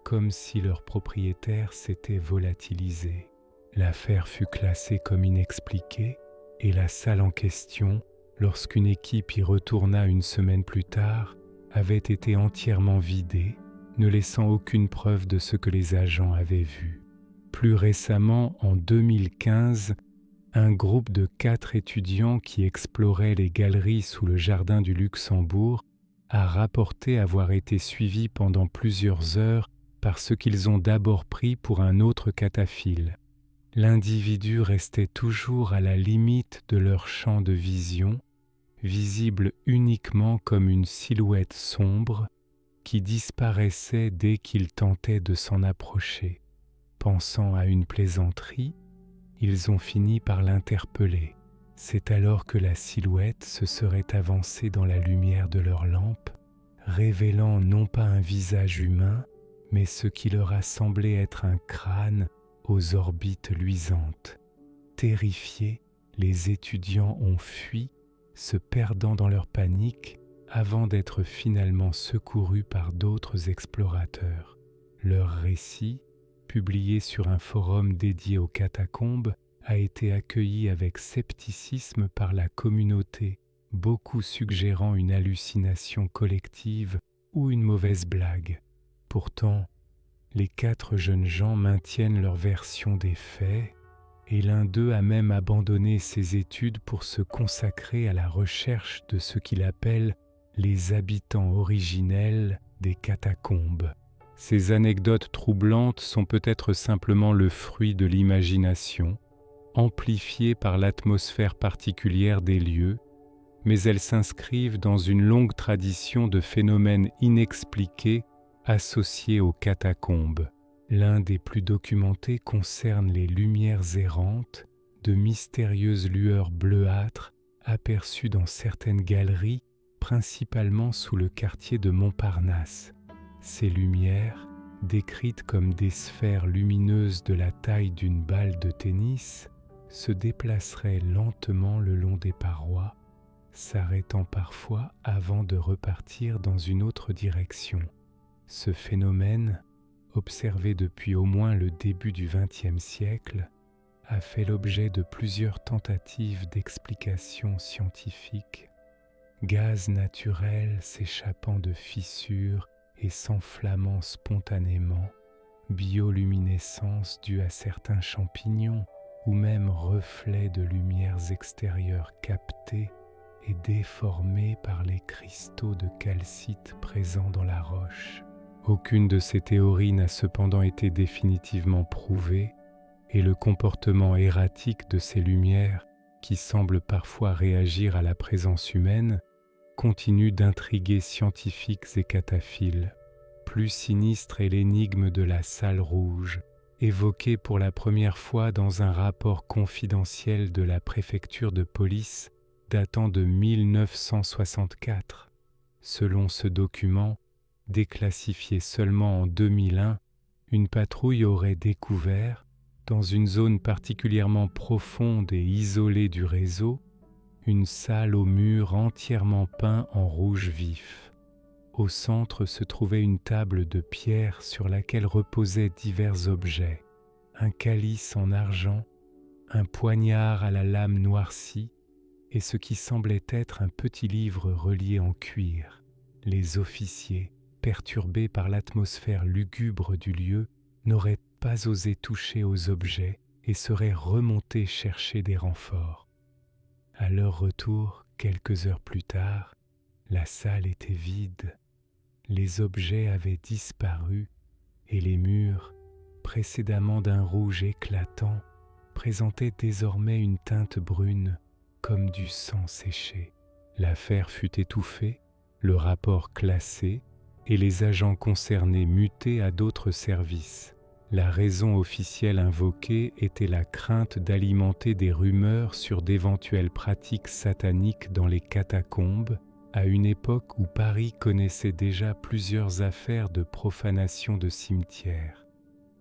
comme si leur propriétaire s'était volatilisé. L'affaire fut classée comme inexpliquée et la salle en question, lorsqu'une équipe y retourna une semaine plus tard, avait été entièrement vidée, ne laissant aucune preuve de ce que les agents avaient vu. Plus récemment, en 2015, un groupe de 4 étudiants qui exploraient les galeries sous le jardin du Luxembourg a rapporté avoir été suivis pendant plusieurs heures par ce qu'ils ont d'abord pris pour un autre cataphile. L'individu restait toujours à la limite de leur champ de vision, visible uniquement comme une silhouette sombre qui disparaissait dès qu'ils tentaient de s'en approcher. Pensant à une plaisanterie, ils ont fini par l'interpeller. C'est alors que la silhouette se serait avancée dans la lumière de leur lampe, révélant non pas un visage humain, mais ce qui leur a semblé être un crâne aux orbites luisantes. Terrifiés, les étudiants ont fui, se perdant dans leur panique, avant d'être finalement secourus par d'autres explorateurs. Leur récit, publié sur un forum dédié aux catacombes, a été accueilli avec scepticisme par la communauté, beaucoup suggérant une hallucination collective ou une mauvaise blague. Pourtant, les 4 jeunes gens maintiennent leur version des faits, et l'un d'eux a même abandonné ses études pour se consacrer à la recherche de ce qu'il appelle les habitants originels des catacombes. Ces anecdotes troublantes sont peut-être simplement le fruit de l'imagination, amplifiées par l'atmosphère particulière des lieux, mais elles s'inscrivent dans une longue tradition de phénomènes inexpliqués associés aux catacombes. L'un des plus documentés concerne les lumières errantes, de mystérieuses lueurs bleuâtres aperçues dans certaines galeries, principalement sous le quartier de Montparnasse. Ces lumières, décrites comme des sphères lumineuses de la taille d'une balle de tennis, se déplaceraient lentement le long des parois, s'arrêtant parfois avant de repartir dans une autre direction. Ce phénomène, observé depuis au moins le début du XXe siècle, a fait l'objet de plusieurs tentatives d'explication scientifique. Gaz naturel s'échappant de fissures et s'enflammant spontanément, bioluminescence due à certains champignons, ou même reflets de lumières extérieures captées et déformées par les cristaux de calcite présents dans la roche. Aucune de ces théories n'a cependant été définitivement prouvée, et le comportement erratique de ces lumières, qui semblent parfois réagir à la présence humaine, continue d'intriguer scientifiques et cataphiles. Plus sinistre est l'énigme de la salle rouge, évoquée pour la première fois dans un rapport confidentiel de la préfecture de police datant de 1964. Selon ce document, déclassifié seulement en 2001, une patrouille aurait découvert, dans une zone particulièrement profonde et isolée du réseau, une salle aux murs entièrement peints en rouge vif. Au centre se trouvait une table de pierre sur laquelle reposaient divers objets, un calice en argent, un poignard à la lame noircie et ce qui semblait être un petit livre relié en cuir. Les officiers, perturbés par l'atmosphère lugubre du lieu, n'auraient pas osé toucher aux objets et seraient remontés chercher des renforts. À leur retour, quelques heures plus tard, la salle était vide. Les objets avaient disparu et les murs, précédemment d'un rouge éclatant, présentaient désormais une teinte brune comme du sang séché. L'affaire fut étouffée, le rapport classé et les agents concernés mutés à d'autres services. La raison officielle invoquée était la crainte d'alimenter des rumeurs sur d'éventuelles pratiques sataniques dans les catacombes, à une époque où Paris connaissait déjà plusieurs affaires de profanation de cimetières.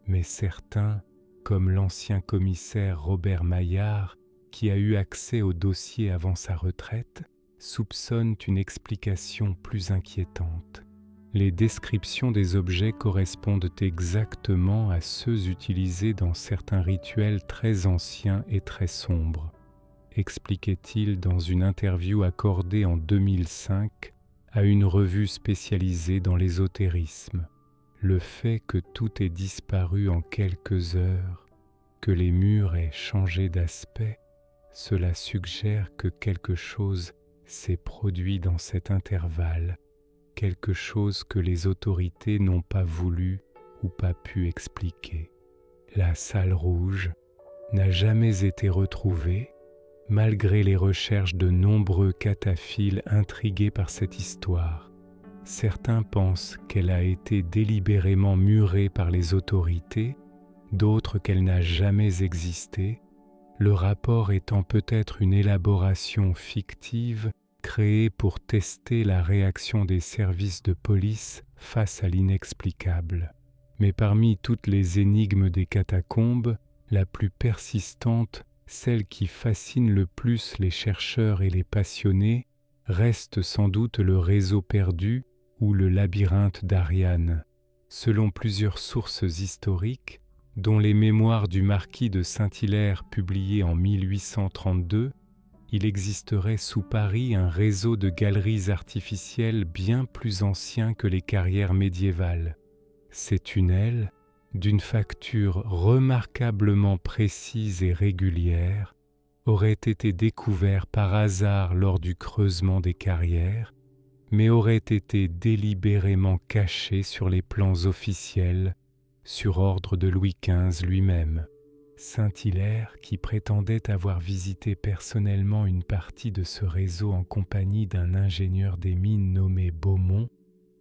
Mais certains, comme l'ancien commissaire Robert Maillard, qui a eu accès au dossier avant sa retraite, soupçonnent une explication plus inquiétante. Les descriptions des objets correspondent exactement à ceux utilisés dans certains rituels très anciens et très sombres, expliquait-il dans une interview accordée en 2005 à une revue spécialisée dans l'ésotérisme. Le fait que tout ait disparu en quelques heures, que les murs aient changé d'aspect, cela suggère que quelque chose s'est produit dans cet intervalle, quelque chose que les autorités n'ont pas voulu ou pas pu expliquer. La salle rouge n'a jamais été retrouvée, malgré les recherches de nombreux cataphiles intrigués par cette histoire. Certains pensent qu'elle a été délibérément murée par les autorités, d'autres qu'elle n'a jamais existé, le rapport étant peut-être une élaboration fictive créée pour tester la réaction des services de police face à l'inexplicable. Mais parmi toutes les énigmes des catacombes, la plus persistante, celle qui fascine le plus les chercheurs et les passionnés, reste sans doute le réseau perdu ou le labyrinthe d'Ariane. Selon plusieurs sources historiques, dont les mémoires du marquis de Saint-Hilaire publiées en 1832, il existerait sous Paris un réseau de galeries artificielles bien plus ancien que les carrières médiévales. Ces tunnels, d'une facture remarquablement précise et régulière, auraient été découverts par hasard lors du creusement des carrières, mais auraient été délibérément cachés sur les plans officiels, sur ordre de Louis XV lui-même. Saint-Hilaire, qui prétendait avoir visité personnellement une partie de ce réseau en compagnie d'un ingénieur des mines nommé Beaumont,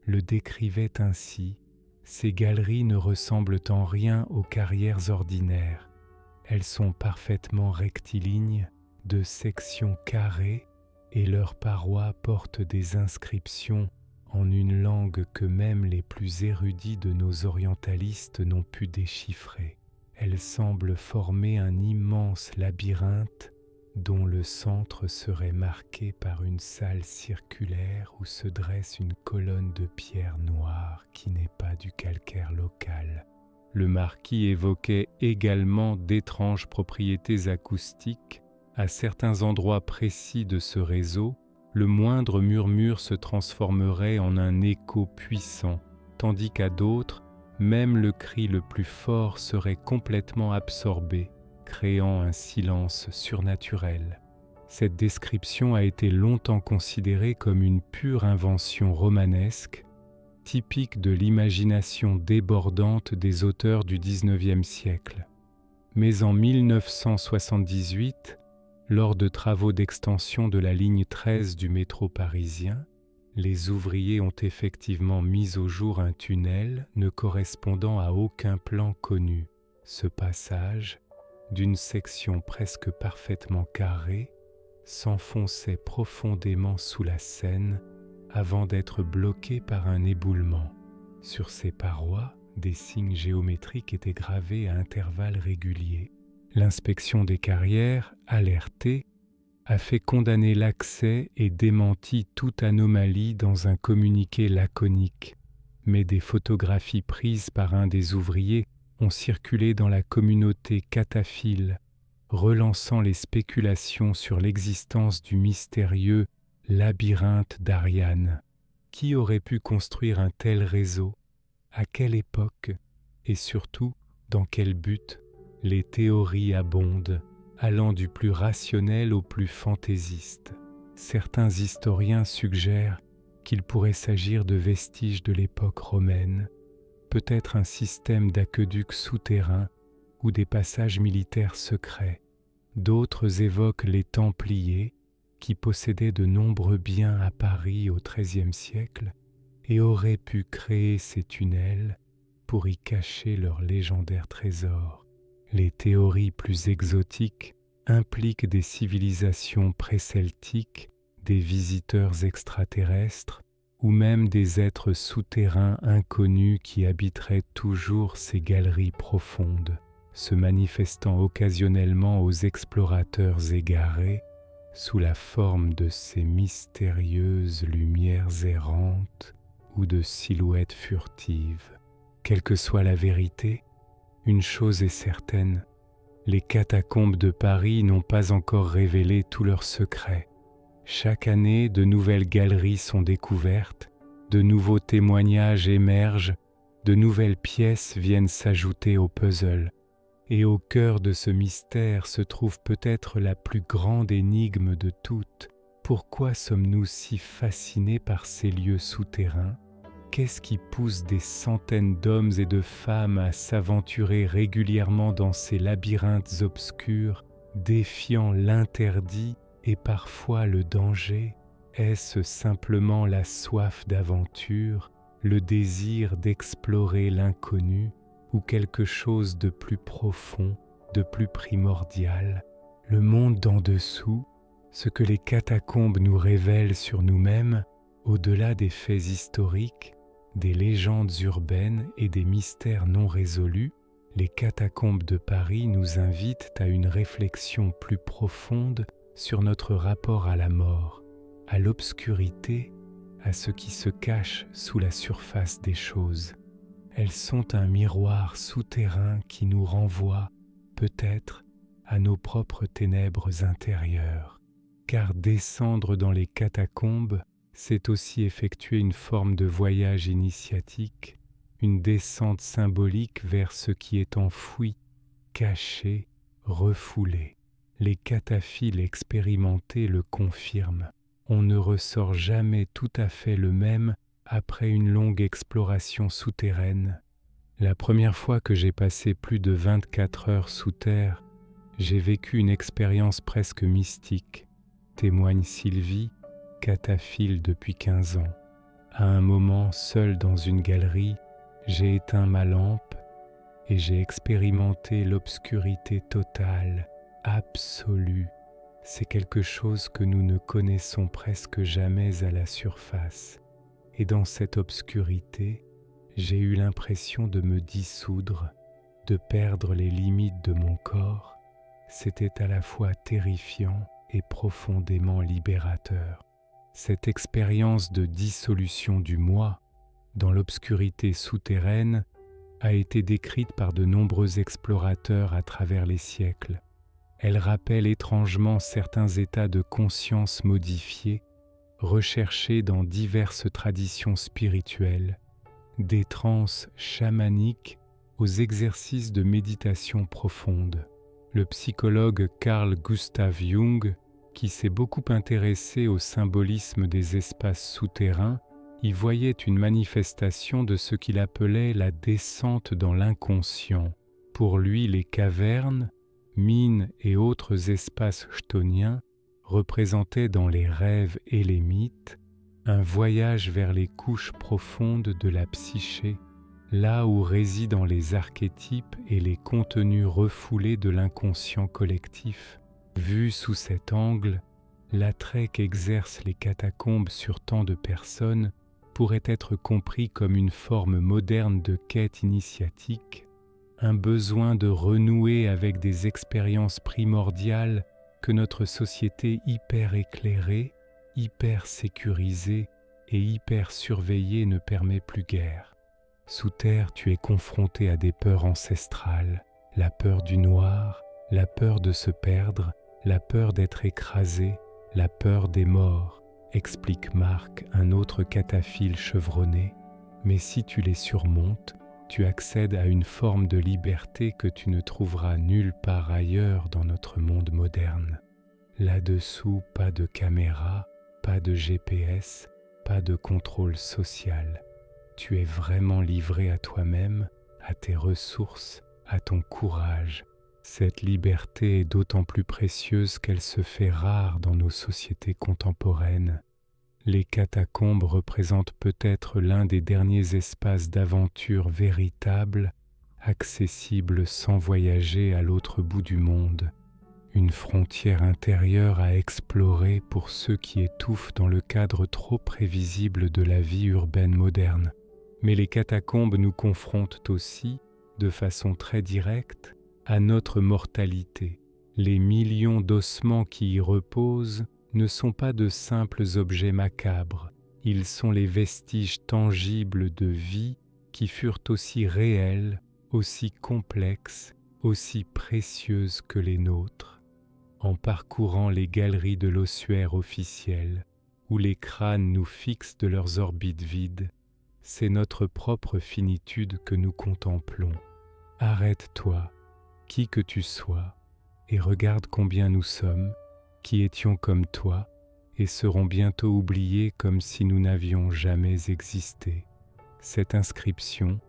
le décrivait ainsi: « Ces galeries ne ressemblent en rien aux carrières ordinaires. Elles sont parfaitement rectilignes, de section carrée, et leurs parois portent des inscriptions en une langue que même les plus érudits de nos orientalistes n'ont pu déchiffrer. Elles semblent former un immense labyrinthe dont le centre serait marqué par une salle circulaire où se dresse une colonne de pierre noire qui n'est pas du calcaire local. » Le marquis évoquait également d'étranges propriétés acoustiques. À certains endroits précis de ce réseau, le moindre murmure se transformerait en un écho puissant, tandis qu'à d'autres, même le cri le plus fort serait complètement absorbé, créant un silence surnaturel. Cette description a été longtemps considérée comme une pure invention romanesque, typique de l'imagination débordante des auteurs du XIXe siècle. Mais en 1978, Lors de travaux d'extension de la ligne 13 du métro parisien, les ouvriers ont effectivement mis au jour un tunnel ne correspondant à aucun plan connu. Ce passage, d'une section presque parfaitement carrée, s'enfonçait profondément sous la Seine avant d'être bloqué par un éboulement. Sur ses parois, des signes géométriques étaient gravés à intervalles réguliers. L'inspection des carrières, alertée, a fait condamner l'accès et démenti toute anomalie dans un communiqué laconique. Mais des photographies prises par un des ouvriers ont circulé dans la communauté cataphile, relançant les spéculations sur l'existence du mystérieux labyrinthe d'Ariane. Qui aurait pu construire un tel réseau? À quelle époque? Et surtout, dans quel but? Les théories abondent, allant du plus rationnel au plus fantaisiste. Certains historiens suggèrent qu'il pourrait s'agir de vestiges de l'époque romaine, peut-être un système d'aqueducs souterrains ou des passages militaires secrets. D'autres évoquent les Templiers, qui possédaient de nombreux biens à Paris au XIIIe siècle et auraient pu créer ces tunnels pour y cacher leurs légendaires trésors. Les théories plus exotiques impliquent des civilisations pré-celtiques, des visiteurs extraterrestres ou même des êtres souterrains inconnus qui habiteraient toujours ces galeries profondes, se manifestant occasionnellement aux explorateurs égarés sous la forme de ces mystérieuses lumières errantes ou de silhouettes furtives. Quelle que soit la vérité, une chose est certaine, les catacombes de Paris n'ont pas encore révélé tous leurs secrets. Chaque année, de nouvelles galeries sont découvertes, de nouveaux témoignages émergent, de nouvelles pièces viennent s'ajouter au puzzle. Et au cœur de ce mystère se trouve peut-être la plus grande énigme de toutes. Pourquoi sommes-nous si fascinés par ces lieux souterrains? Qu'est-ce qui pousse des centaines d'hommes et de femmes à s'aventurer régulièrement dans ces labyrinthes obscurs, défiant l'interdit et parfois le danger? Est-ce simplement la soif d'aventure, le désir d'explorer l'inconnu, ou quelque chose de plus profond, de plus primordial? Le monde d'en dessous, ce que les catacombes nous révèlent sur nous-mêmes, au-delà des faits historiques, des légendes urbaines et des mystères non résolus, les catacombes de Paris nous invitent à une réflexion plus profonde sur notre rapport à la mort, à l'obscurité, à ce qui se cache sous la surface des choses. Elles sont un miroir souterrain qui nous renvoie, peut-être, à nos propres ténèbres intérieures. Car descendre dans les catacombes, c'est aussi effectuer une forme de voyage initiatique, une descente symbolique vers ce qui est enfoui, caché, refoulé. Les cataphiles expérimentés le confirment. On ne ressort jamais tout à fait le même après une longue exploration souterraine. La première fois que j'ai passé plus de 24 heures sous terre, j'ai vécu une expérience presque mystique, témoigne Sylvie, cataphile depuis 15 ans. À un moment, seul dans une galerie, j'ai éteint ma lampe et j'ai expérimenté l'obscurité totale, absolue. C'est quelque chose que nous ne connaissons presque jamais à la surface. Et dans cette obscurité, j'ai eu l'impression de me dissoudre, de perdre les limites de mon corps. C'était à la fois terrifiant et profondément libérateur. Cette expérience de dissolution du moi, dans l'obscurité souterraine, a été décrite par de nombreux explorateurs à travers les siècles. Elle rappelle étrangement certains états de conscience modifiés, recherchés dans diverses traditions spirituelles, des transes chamaniques aux exercices de méditation profonde. Le psychologue Carl Gustav Jung, qui s'est beaucoup intéressé au symbolisme des espaces souterrains, y voyait une manifestation de ce qu'il appelait la descente dans l'inconscient. Pour lui, les cavernes, mines et autres espaces chtoniens représentaient dans les rêves et les mythes un voyage vers les couches profondes de la psyché, là où résident les archétypes et les contenus refoulés de l'inconscient collectif. Vu sous cet angle, l'attrait qu'exercent les catacombes sur tant de personnes pourrait être compris comme une forme moderne de quête initiatique, un besoin de renouer avec des expériences primordiales que notre société hyper éclairée, hyper sécurisée et hyper surveillée ne permet plus guère. Sous terre, tu es confronté à des peurs ancestrales, la peur du noir, la peur de se perdre, la peur d'être écrasé, la peur des morts, explique Marc, un autre cataphile chevronné. Mais si tu les surmontes, tu accèdes à une forme de liberté que tu ne trouveras nulle part ailleurs dans notre monde moderne. Là-dessous, pas de caméra, pas de GPS, pas de contrôle social. Tu es vraiment livré à toi-même, à tes ressources, à ton courage. Cette liberté est d'autant plus précieuse qu'elle se fait rare dans nos sociétés contemporaines. Les catacombes représentent peut-être l'un des derniers espaces d'aventure véritables, accessibles sans voyager à l'autre bout du monde. Une frontière intérieure à explorer pour ceux qui étouffent dans le cadre trop prévisible de la vie urbaine moderne. Mais les catacombes nous confrontent aussi, de façon très directe, à notre mortalité. Les millions d'ossements qui y reposent ne sont pas de simples objets macabres, ils sont les vestiges tangibles de vie qui furent aussi réelles, aussi complexes, aussi précieuses que les nôtres. En parcourant les galeries de l'ossuaire officiel, où les crânes nous fixent de leurs orbites vides, c'est notre propre finitude que nous contemplons. Arrête-toi, qui que tu sois, et regarde combien nous sommes, qui étions comme toi, et serons bientôt oubliés comme si nous n'avions jamais existé. Cette inscription,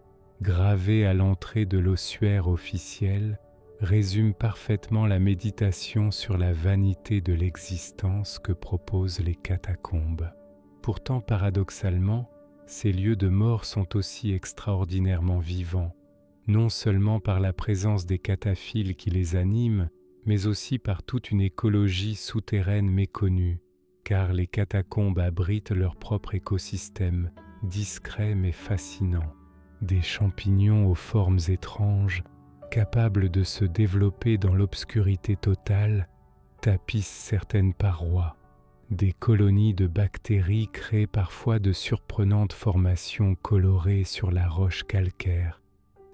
gravée à l'entrée de l'ossuaire officiel, résume parfaitement la méditation sur la vanité de l'existence que proposent les catacombes. Pourtant, paradoxalement, ces lieux de mort sont aussi extraordinairement vivants, non seulement par la présence des cataphiles qui les animent, mais aussi par toute une écologie souterraine méconnue, car les catacombes abritent leur propre écosystème, discret mais fascinant. Des champignons aux formes étranges, capables de se développer dans l'obscurité totale, tapissent certaines parois. Des colonies de bactéries créent parfois de surprenantes formations colorées sur la roche calcaire.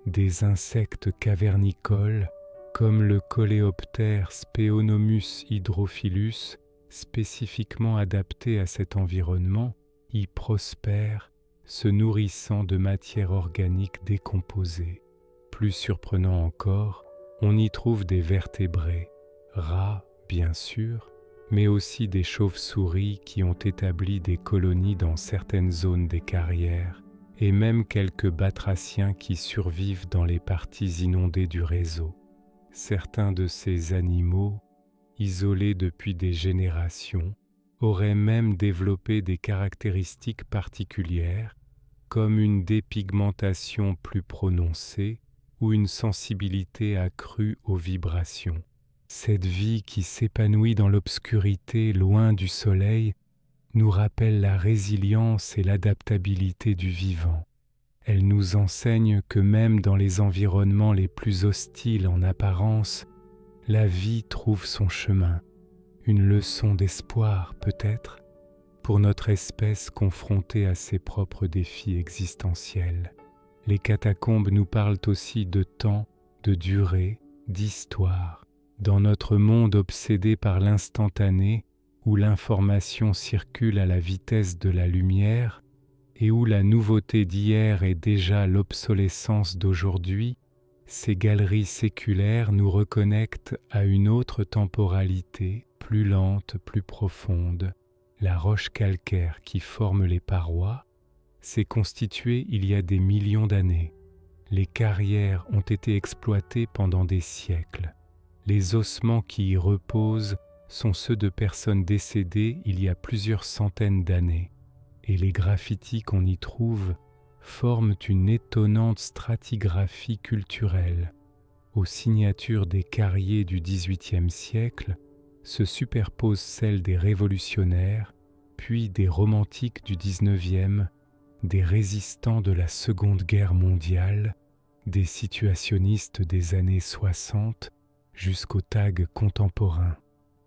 Des insectes cavernicoles, comme le coléoptère Speonomus hydrophilus, spécifiquement adapté à cet environnement, y prospèrent, se nourrissant de matière organique décomposée. Plus surprenant encore, on y trouve des vertébrés, rats bien sûr, mais aussi des chauves-souris qui ont établi des colonies dans certaines zones des carrières, et même quelques batraciens qui survivent dans les parties inondées du réseau. Certains de ces animaux, isolés depuis des générations, auraient même développé des caractéristiques particulières, comme une dépigmentation plus prononcée ou une sensibilité accrue aux vibrations. Cette vie qui s'épanouit dans l'obscurité loin du soleil nous rappelle la résilience et l'adaptabilité du vivant. Elle nous enseigne que même dans les environnements les plus hostiles en apparence, la vie trouve son chemin. Une leçon d'espoir peut-être, pour notre espèce confrontée à ses propres défis existentiels. Les catacombes nous parlent aussi de temps, de durée, d'histoire. Dans notre monde obsédé par l'instantané, où l'information circule à la vitesse de la lumière, et où la nouveauté d'hier est déjà l'obsolescence d'aujourd'hui, ces galeries séculaires nous reconnectent à une autre temporalité, plus lente, plus profonde. La roche calcaire qui forme les parois s'est constituée il y a des millions d'années. Les carrières ont été exploitées pendant des siècles. Les ossements qui y reposent sont ceux de personnes décédées il y a plusieurs centaines d'années, et les graffitis qu'on y trouve forment une étonnante stratigraphie culturelle. Aux signatures des carriers du XVIIIe siècle se superposent celles des révolutionnaires, puis des romantiques du XIXe, des résistants de la Seconde Guerre mondiale, des situationnistes des années 60 jusqu'aux tags contemporains.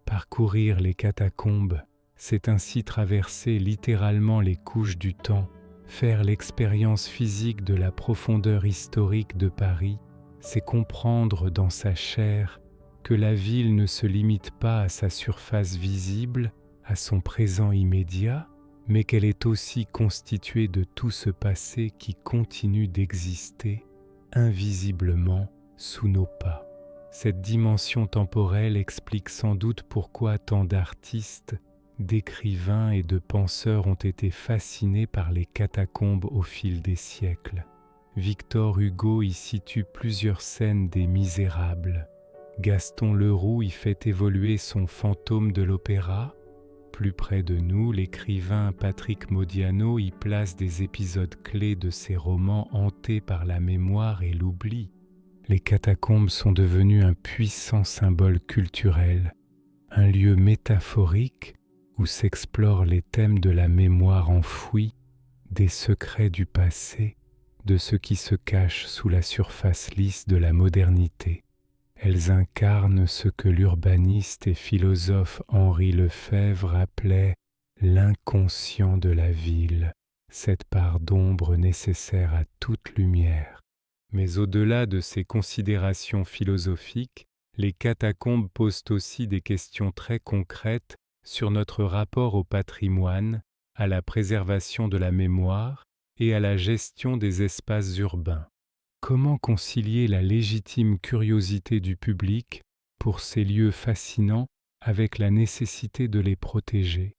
Parcourir les catacombes, c'est ainsi traverser littéralement les couches du temps, faire l'expérience physique de la profondeur historique de Paris, c'est comprendre dans sa chair que la ville ne se limite pas à sa surface visible, à son présent immédiat, mais qu'elle est aussi constituée de tout ce passé qui continue d'exister invisiblement sous nos pas. Cette dimension temporelle explique sans doute pourquoi tant d'artistes, d'écrivains et de penseurs ont été fascinés par les catacombes au fil des siècles. Victor Hugo y situe plusieurs scènes des Misérables. Gaston Leroux y fait évoluer son fantôme de l'opéra. Plus près de nous, l'écrivain Patrick Modiano y place des épisodes clés de ses romans hantés par la mémoire et l'oubli. Les catacombes sont devenues un puissant symbole culturel, un lieu métaphorique où s'explorent les thèmes de la mémoire enfouie, des secrets du passé, de ce qui se cache sous la surface lisse de la modernité. Elles incarnent ce que l'urbaniste et philosophe Henri Lefebvre appelait l'inconscient de la ville, cette part d'ombre nécessaire à toute lumière. Mais au-delà de ces considérations philosophiques, les catacombes posent aussi des questions très concrètes sur notre rapport au patrimoine, à la préservation de la mémoire et à la gestion des espaces urbains. Comment concilier la légitime curiosité du public pour ces lieux fascinants avec la nécessité de les protéger?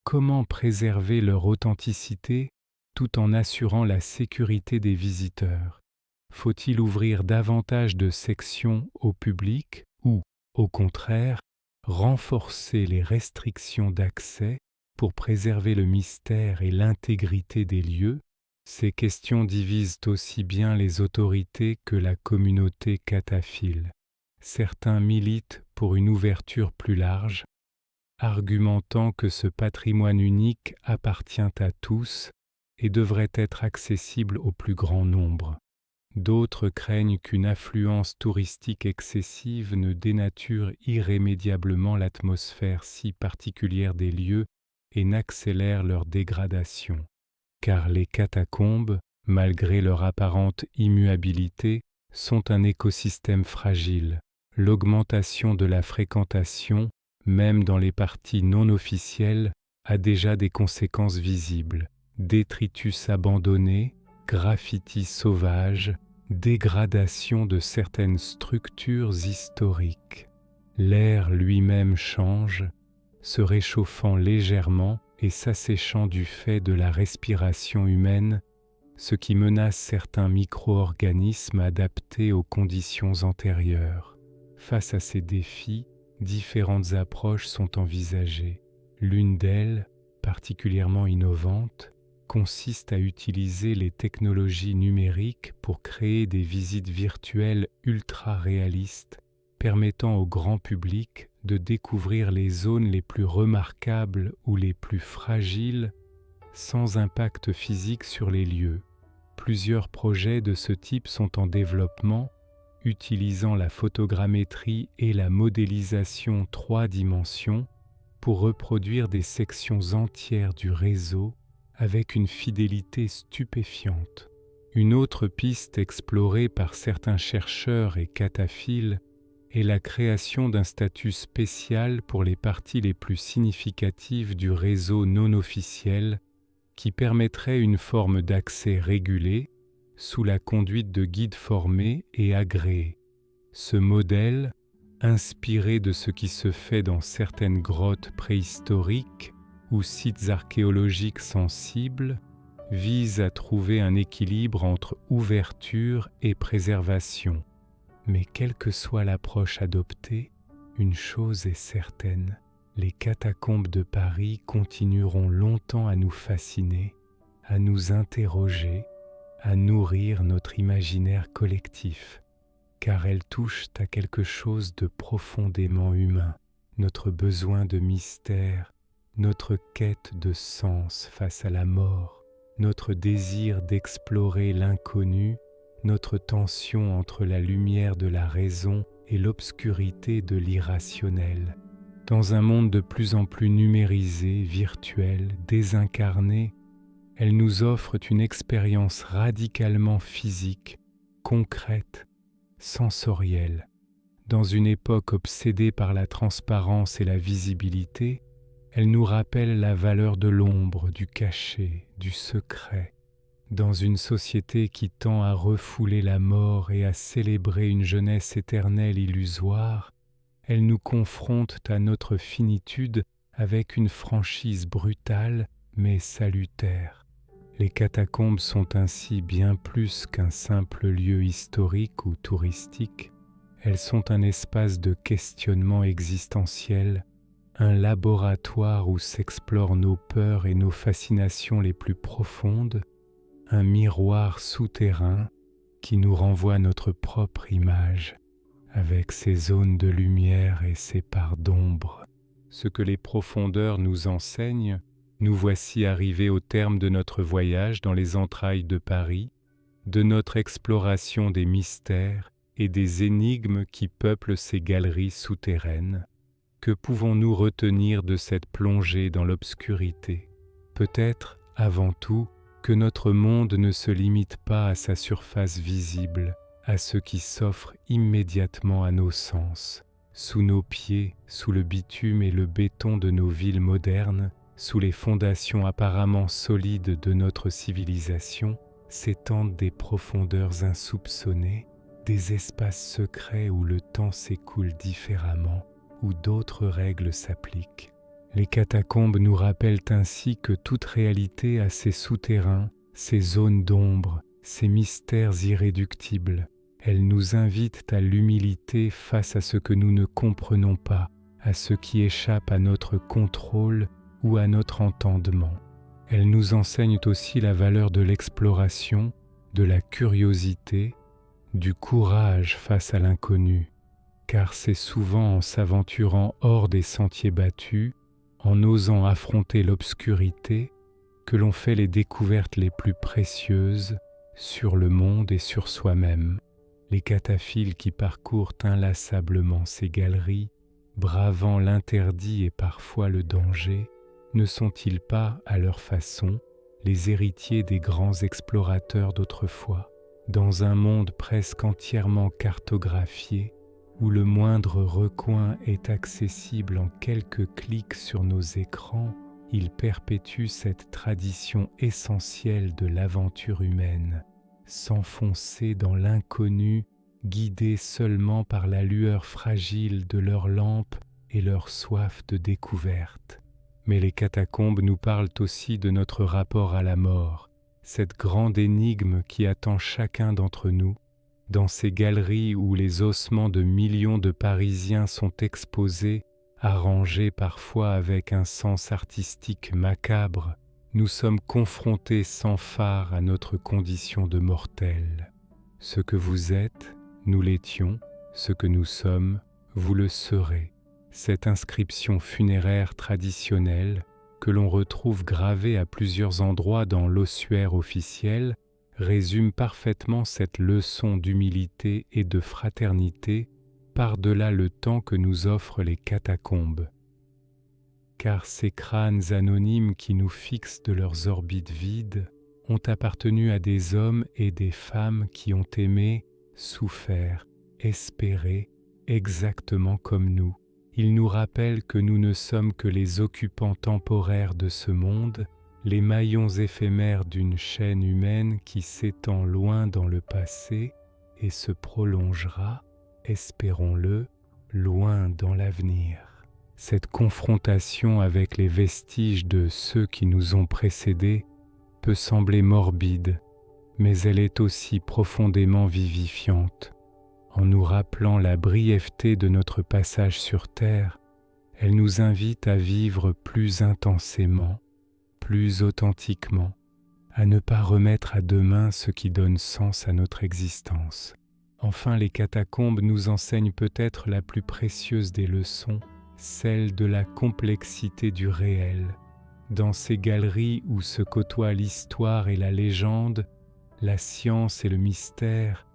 Comment préserver leur authenticité tout en assurant la sécurité des visiteurs? Faut-il ouvrir davantage de sections au public ou, au contraire, renforcer les restrictions d'accès pour préserver le mystère et l'intégrité des lieux? Ces questions divisent aussi bien les autorités que la communauté cataphile. Certains militent pour une ouverture plus large, argumentant que ce patrimoine unique appartient à tous et devrait être accessible au plus grand nombre. D'autres craignent qu'une affluence touristique excessive ne dénature irrémédiablement l'atmosphère si particulière des lieux et n'accélère leur dégradation. Car les catacombes, malgré leur apparente immuabilité, sont un écosystème fragile. L'augmentation de la fréquentation, même dans les parties non officielles, a déjà des conséquences visibles. Détritus abandonnés, graffitis sauvages, dégradation de certaines structures historiques. L'air lui-même change, se réchauffant légèrement et s'asséchant du fait de la respiration humaine, ce qui menace certains micro-organismes adaptés aux conditions antérieures. Face à ces défis, différentes approches sont envisagées. L'une d'elles, particulièrement innovante, consiste à utiliser les technologies numériques pour créer des visites virtuelles ultra-réalistes, permettant au grand public de découvrir les zones les plus remarquables ou les plus fragiles sans impact physique sur les lieux. Plusieurs projets de ce type sont en développement, utilisant la photogrammétrie et la modélisation 3 dimensions pour reproduire des sections entières du réseau avec une fidélité stupéfiante. Une autre piste explorée par certains chercheurs et cataphiles est la création d'un statut spécial pour les parties les plus significatives du réseau non officiel qui permettrait une forme d'accès régulé sous la conduite de guides formés et agréés. Ce modèle, inspiré de ce qui se fait dans certaines grottes préhistoriques ou sites archéologiques sensibles, vise à trouver un équilibre entre ouverture et préservation. Mais quelle que soit l'approche adoptée, une chose est certaine, les catacombes de Paris continueront longtemps à nous fasciner, à nous interroger, à nourrir notre imaginaire collectif, car elles touchent à quelque chose de profondément humain, notre besoin de mystère, notre quête de sens face à la mort, notre désir d'explorer l'inconnu, notre tension entre la lumière de la raison et l'obscurité de l'irrationnel. Dans un monde de plus en plus numérisé, virtuel, désincarné, elles nous offrent une expérience radicalement physique, concrète, sensorielle. Dans une époque obsédée par la transparence et la visibilité, elles nous rappellent la valeur de l'ombre, du cachet, du secret. Dans une société qui tend à refouler la mort et à célébrer une jeunesse éternelle illusoire, elles nous confrontent à notre finitude avec une franchise brutale mais salutaire. Les catacombes sont ainsi bien plus qu'un simple lieu historique ou touristique. Elles sont un espace de questionnement existentiel, un laboratoire où s'explorent nos peurs et nos fascinations les plus profondes, un miroir souterrain qui nous renvoie notre propre image, avec ses zones de lumière et ses parts d'ombre. Ce que les profondeurs nous enseignent, nous voici arrivés au terme de notre voyage dans les entrailles de Paris, de notre exploration des mystères et des énigmes qui peuplent ces galeries souterraines. Que pouvons-nous retenir de cette plongée dans l'obscurité? Peut-être, avant tout, que notre monde ne se limite pas à sa surface visible, à ce qui s'offre immédiatement à nos sens. Sous nos pieds, sous le bitume et le béton de nos villes modernes, sous les fondations apparemment solides de notre civilisation, s'étendent des profondeurs insoupçonnées, des espaces secrets où le temps s'écoule différemment, où d'autres règles s'appliquent. Les catacombes nous rappellent ainsi que toute réalité a ses souterrains, ses zones d'ombre, ses mystères irréductibles. Elles nous invitent à l'humilité face à ce que nous ne comprenons pas, à ce qui échappe à notre contrôle ou à notre entendement. Elles nous enseignent aussi la valeur de l'exploration, de la curiosité, du courage face à l'inconnu, car c'est souvent en s'aventurant hors des sentiers battus, en osant affronter l'obscurité, que l'on fait les découvertes les plus précieuses sur le monde et sur soi-même. Les cataphiles qui parcourent inlassablement ces galeries, bravant l'interdit et parfois le danger, ne sont-ils pas, à leur façon, les héritiers des grands explorateurs d'autrefois, dans un monde presque entièrement cartographié, où le moindre recoin est accessible en quelques clics sur nos écrans, ils perpétuent cette tradition essentielle de l'aventure humaine, s'enfoncer dans l'inconnu, guidés seulement par la lueur fragile de leurs lampes et leur soif de découverte. Mais les catacombes nous parlent aussi de notre rapport à la mort, cette grande énigme qui attend chacun d'entre nous, dans ces galeries où les ossements de millions de Parisiens sont exposés, arrangés parfois avec un sens artistique macabre, nous sommes confrontés sans phare à notre condition de mortels. Ce que vous êtes, nous l'étions, ce que nous sommes, vous le serez. Cette inscription funéraire traditionnelle, que l'on retrouve gravée à plusieurs endroits dans l'ossuaire officiel, résume parfaitement cette leçon d'humilité et de fraternité par-delà le temps que nous offrent les catacombes. Car ces crânes anonymes qui nous fixent de leurs orbites vides ont appartenu à des hommes et des femmes qui ont aimé, souffert, espéré, exactement comme nous. Ils nous rappellent que nous ne sommes que les occupants temporaires de ce monde, les maillons éphémères d'une chaîne humaine qui s'étend loin dans le passé et se prolongera, espérons-le, loin dans l'avenir. Cette confrontation avec les vestiges de ceux qui nous ont précédés peut sembler morbide, mais elle est aussi profondément vivifiante. En nous rappelant la brièveté de notre passage sur terre, elle nous invite à vivre plus intensément, plus authentiquement, à ne pas remettre à demain ce qui donne sens à notre existence. Enfin, les catacombes nous enseignent peut-être la plus précieuse des leçons, celle de la complexité du réel. Dans ces galeries où se côtoient l'histoire et la légende, la science et le mystère,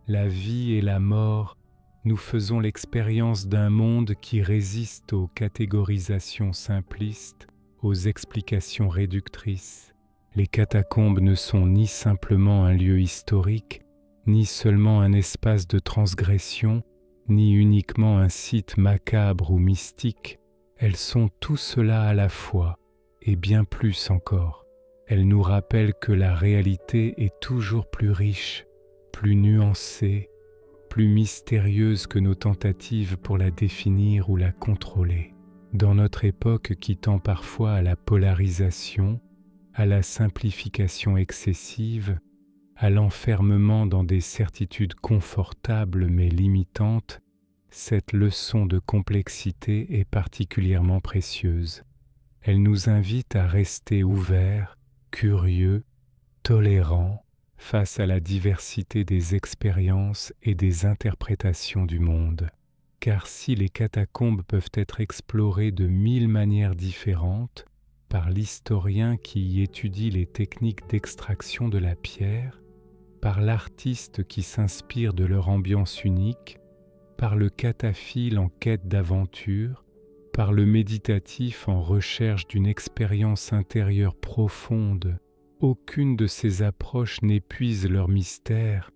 la vie et la mort, nous faisons l'expérience d'un monde qui résiste aux catégorisations simplistes, aux explications réductrices. Les catacombes ne sont ni simplement un lieu historique, ni seulement un espace de transgression, ni uniquement un site macabre ou mystique. Elles sont tout cela à la fois, et bien plus encore. Elles nous rappellent que la réalité est toujours plus riche, plus nuancée, plus mystérieuse que nos tentatives pour la définir ou la contrôler. Dans notre époque qui tend parfois à la polarisation, à la simplification excessive, à l'enfermement dans des certitudes confortables mais limitantes, cette leçon de complexité est particulièrement précieuse. Elle nous invite à rester ouverts, curieux, tolérants face à la diversité des expériences et des interprétations du monde. Car si les catacombes peuvent être explorées de 1000 manières différentes par l'historien qui y étudie les techniques d'extraction de la pierre, par l'artiste qui s'inspire de leur ambiance unique, par le cataphile en quête d'aventure, par le méditatif en recherche d'une expérience intérieure profonde, aucune de ces approches n'épuise leur mystère,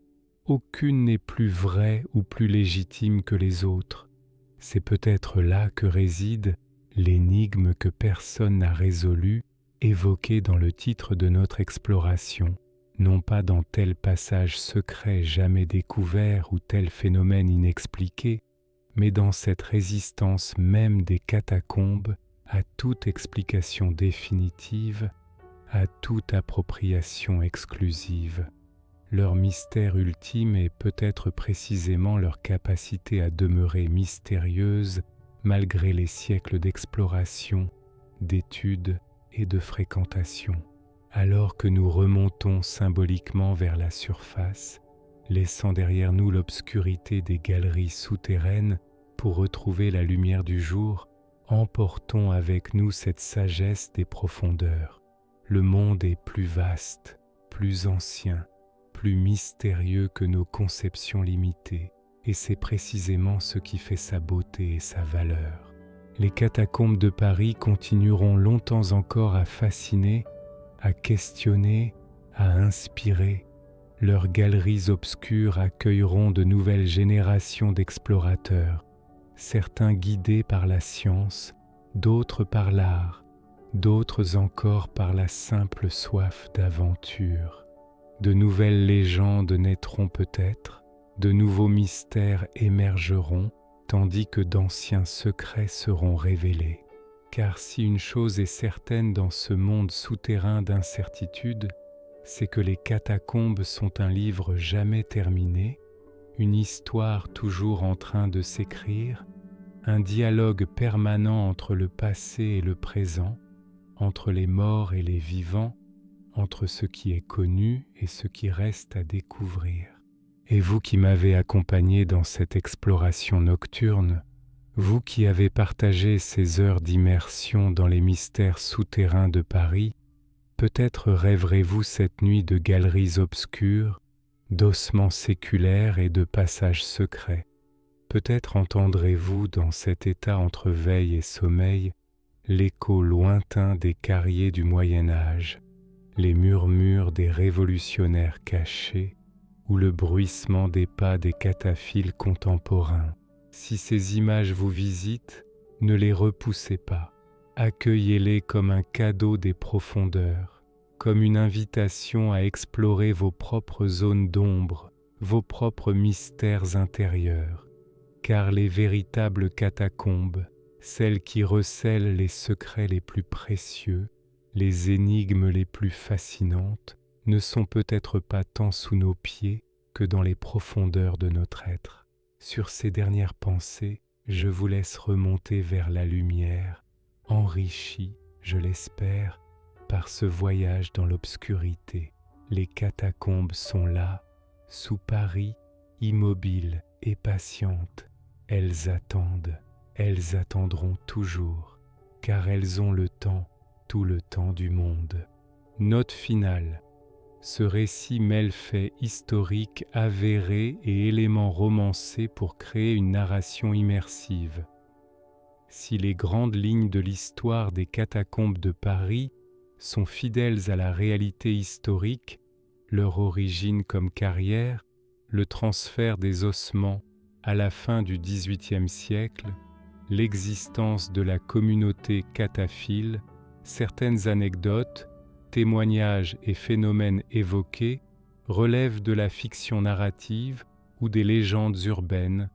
aucune n'est plus vraie ou plus légitime que les autres. C'est peut-être là que réside l'énigme que personne n'a résolue, évoquée dans le titre de notre exploration. Non pas dans tel passage secret jamais découvert ou tel phénomène inexpliqué, mais dans cette résistance même des catacombes à toute explication définitive, à toute appropriation exclusive. Leur mystère ultime est peut-être précisément leur capacité à demeurer mystérieuse malgré les siècles d'exploration, d'études et de fréquentation. Alors que nous remontons symboliquement vers la surface, laissant derrière nous l'obscurité des galeries souterraines pour retrouver la lumière du jour, emportons avec nous cette sagesse des profondeurs. Le monde est plus vaste, plus ancien, plus mystérieux que nos conceptions limitées, et c'est précisément ce qui fait sa beauté et sa valeur. Les catacombes de Paris continueront longtemps encore à fasciner, à questionner, à inspirer. Leurs galeries obscures accueilleront de nouvelles générations d'explorateurs, certains guidés par la science, d'autres par l'art, d'autres encore par la simple soif d'aventure. De nouvelles légendes naîtront peut-être, de nouveaux mystères émergeront, tandis que d'anciens secrets seront révélés. Car si une chose est certaine dans ce monde souterrain d'incertitude, c'est que les catacombes sont un livre jamais terminé, une histoire toujours en train de s'écrire, un dialogue permanent entre le passé et le présent, entre les morts et les vivants, entre ce qui est connu et ce qui reste à découvrir. Et vous qui m'avez accompagné dans cette exploration nocturne, vous qui avez partagé ces heures d'immersion dans les mystères souterrains de Paris, peut-être rêverez-vous cette nuit de galeries obscures, d'ossements séculaires et de passages secrets. Peut-être entendrez-vous dans cet état entre veille et sommeil l'écho lointain des carriers du Moyen-Âge, les murmures des révolutionnaires cachés ou le bruissement des pas des cataphiles contemporains. Si ces images vous visitent, ne les repoussez pas. Accueillez-les comme un cadeau des profondeurs, comme une invitation à explorer vos propres zones d'ombre, vos propres mystères intérieurs. Car les véritables catacombes, celles qui recèlent les secrets les plus précieux, les énigmes les plus fascinantes, ne sont peut-être pas tant sous nos pieds que dans les profondeurs de notre être. Sur ces dernières pensées, je vous laisse remonter vers la lumière, enrichi, je l'espère, par ce voyage dans l'obscurité. Les catacombes sont là, sous Paris, immobiles et patientes. Elles attendront toujours, car elles ont le temps, tout le temps du monde. Note finale. Ce récit mêle faits historiques avérés et éléments romancés pour créer une narration immersive. Si les grandes lignes de l'histoire des catacombes de Paris sont fidèles à la réalité historique, leur origine comme carrière, le transfert des ossements à la fin du XVIIIe siècle, l'existence de la communauté cataphile, certaines anecdotes, témoignages et phénomènes évoqués relèvent de la fiction narrative ou des légendes urbaines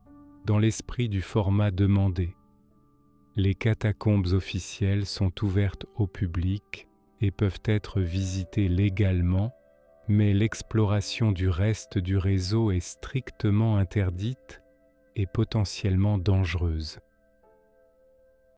dans l'esprit du format demandé. Les catacombes officielles sont ouvertes au public et peuvent être visitées légalement, mais l'exploration du reste du réseau est strictement interdite et potentiellement dangereuse.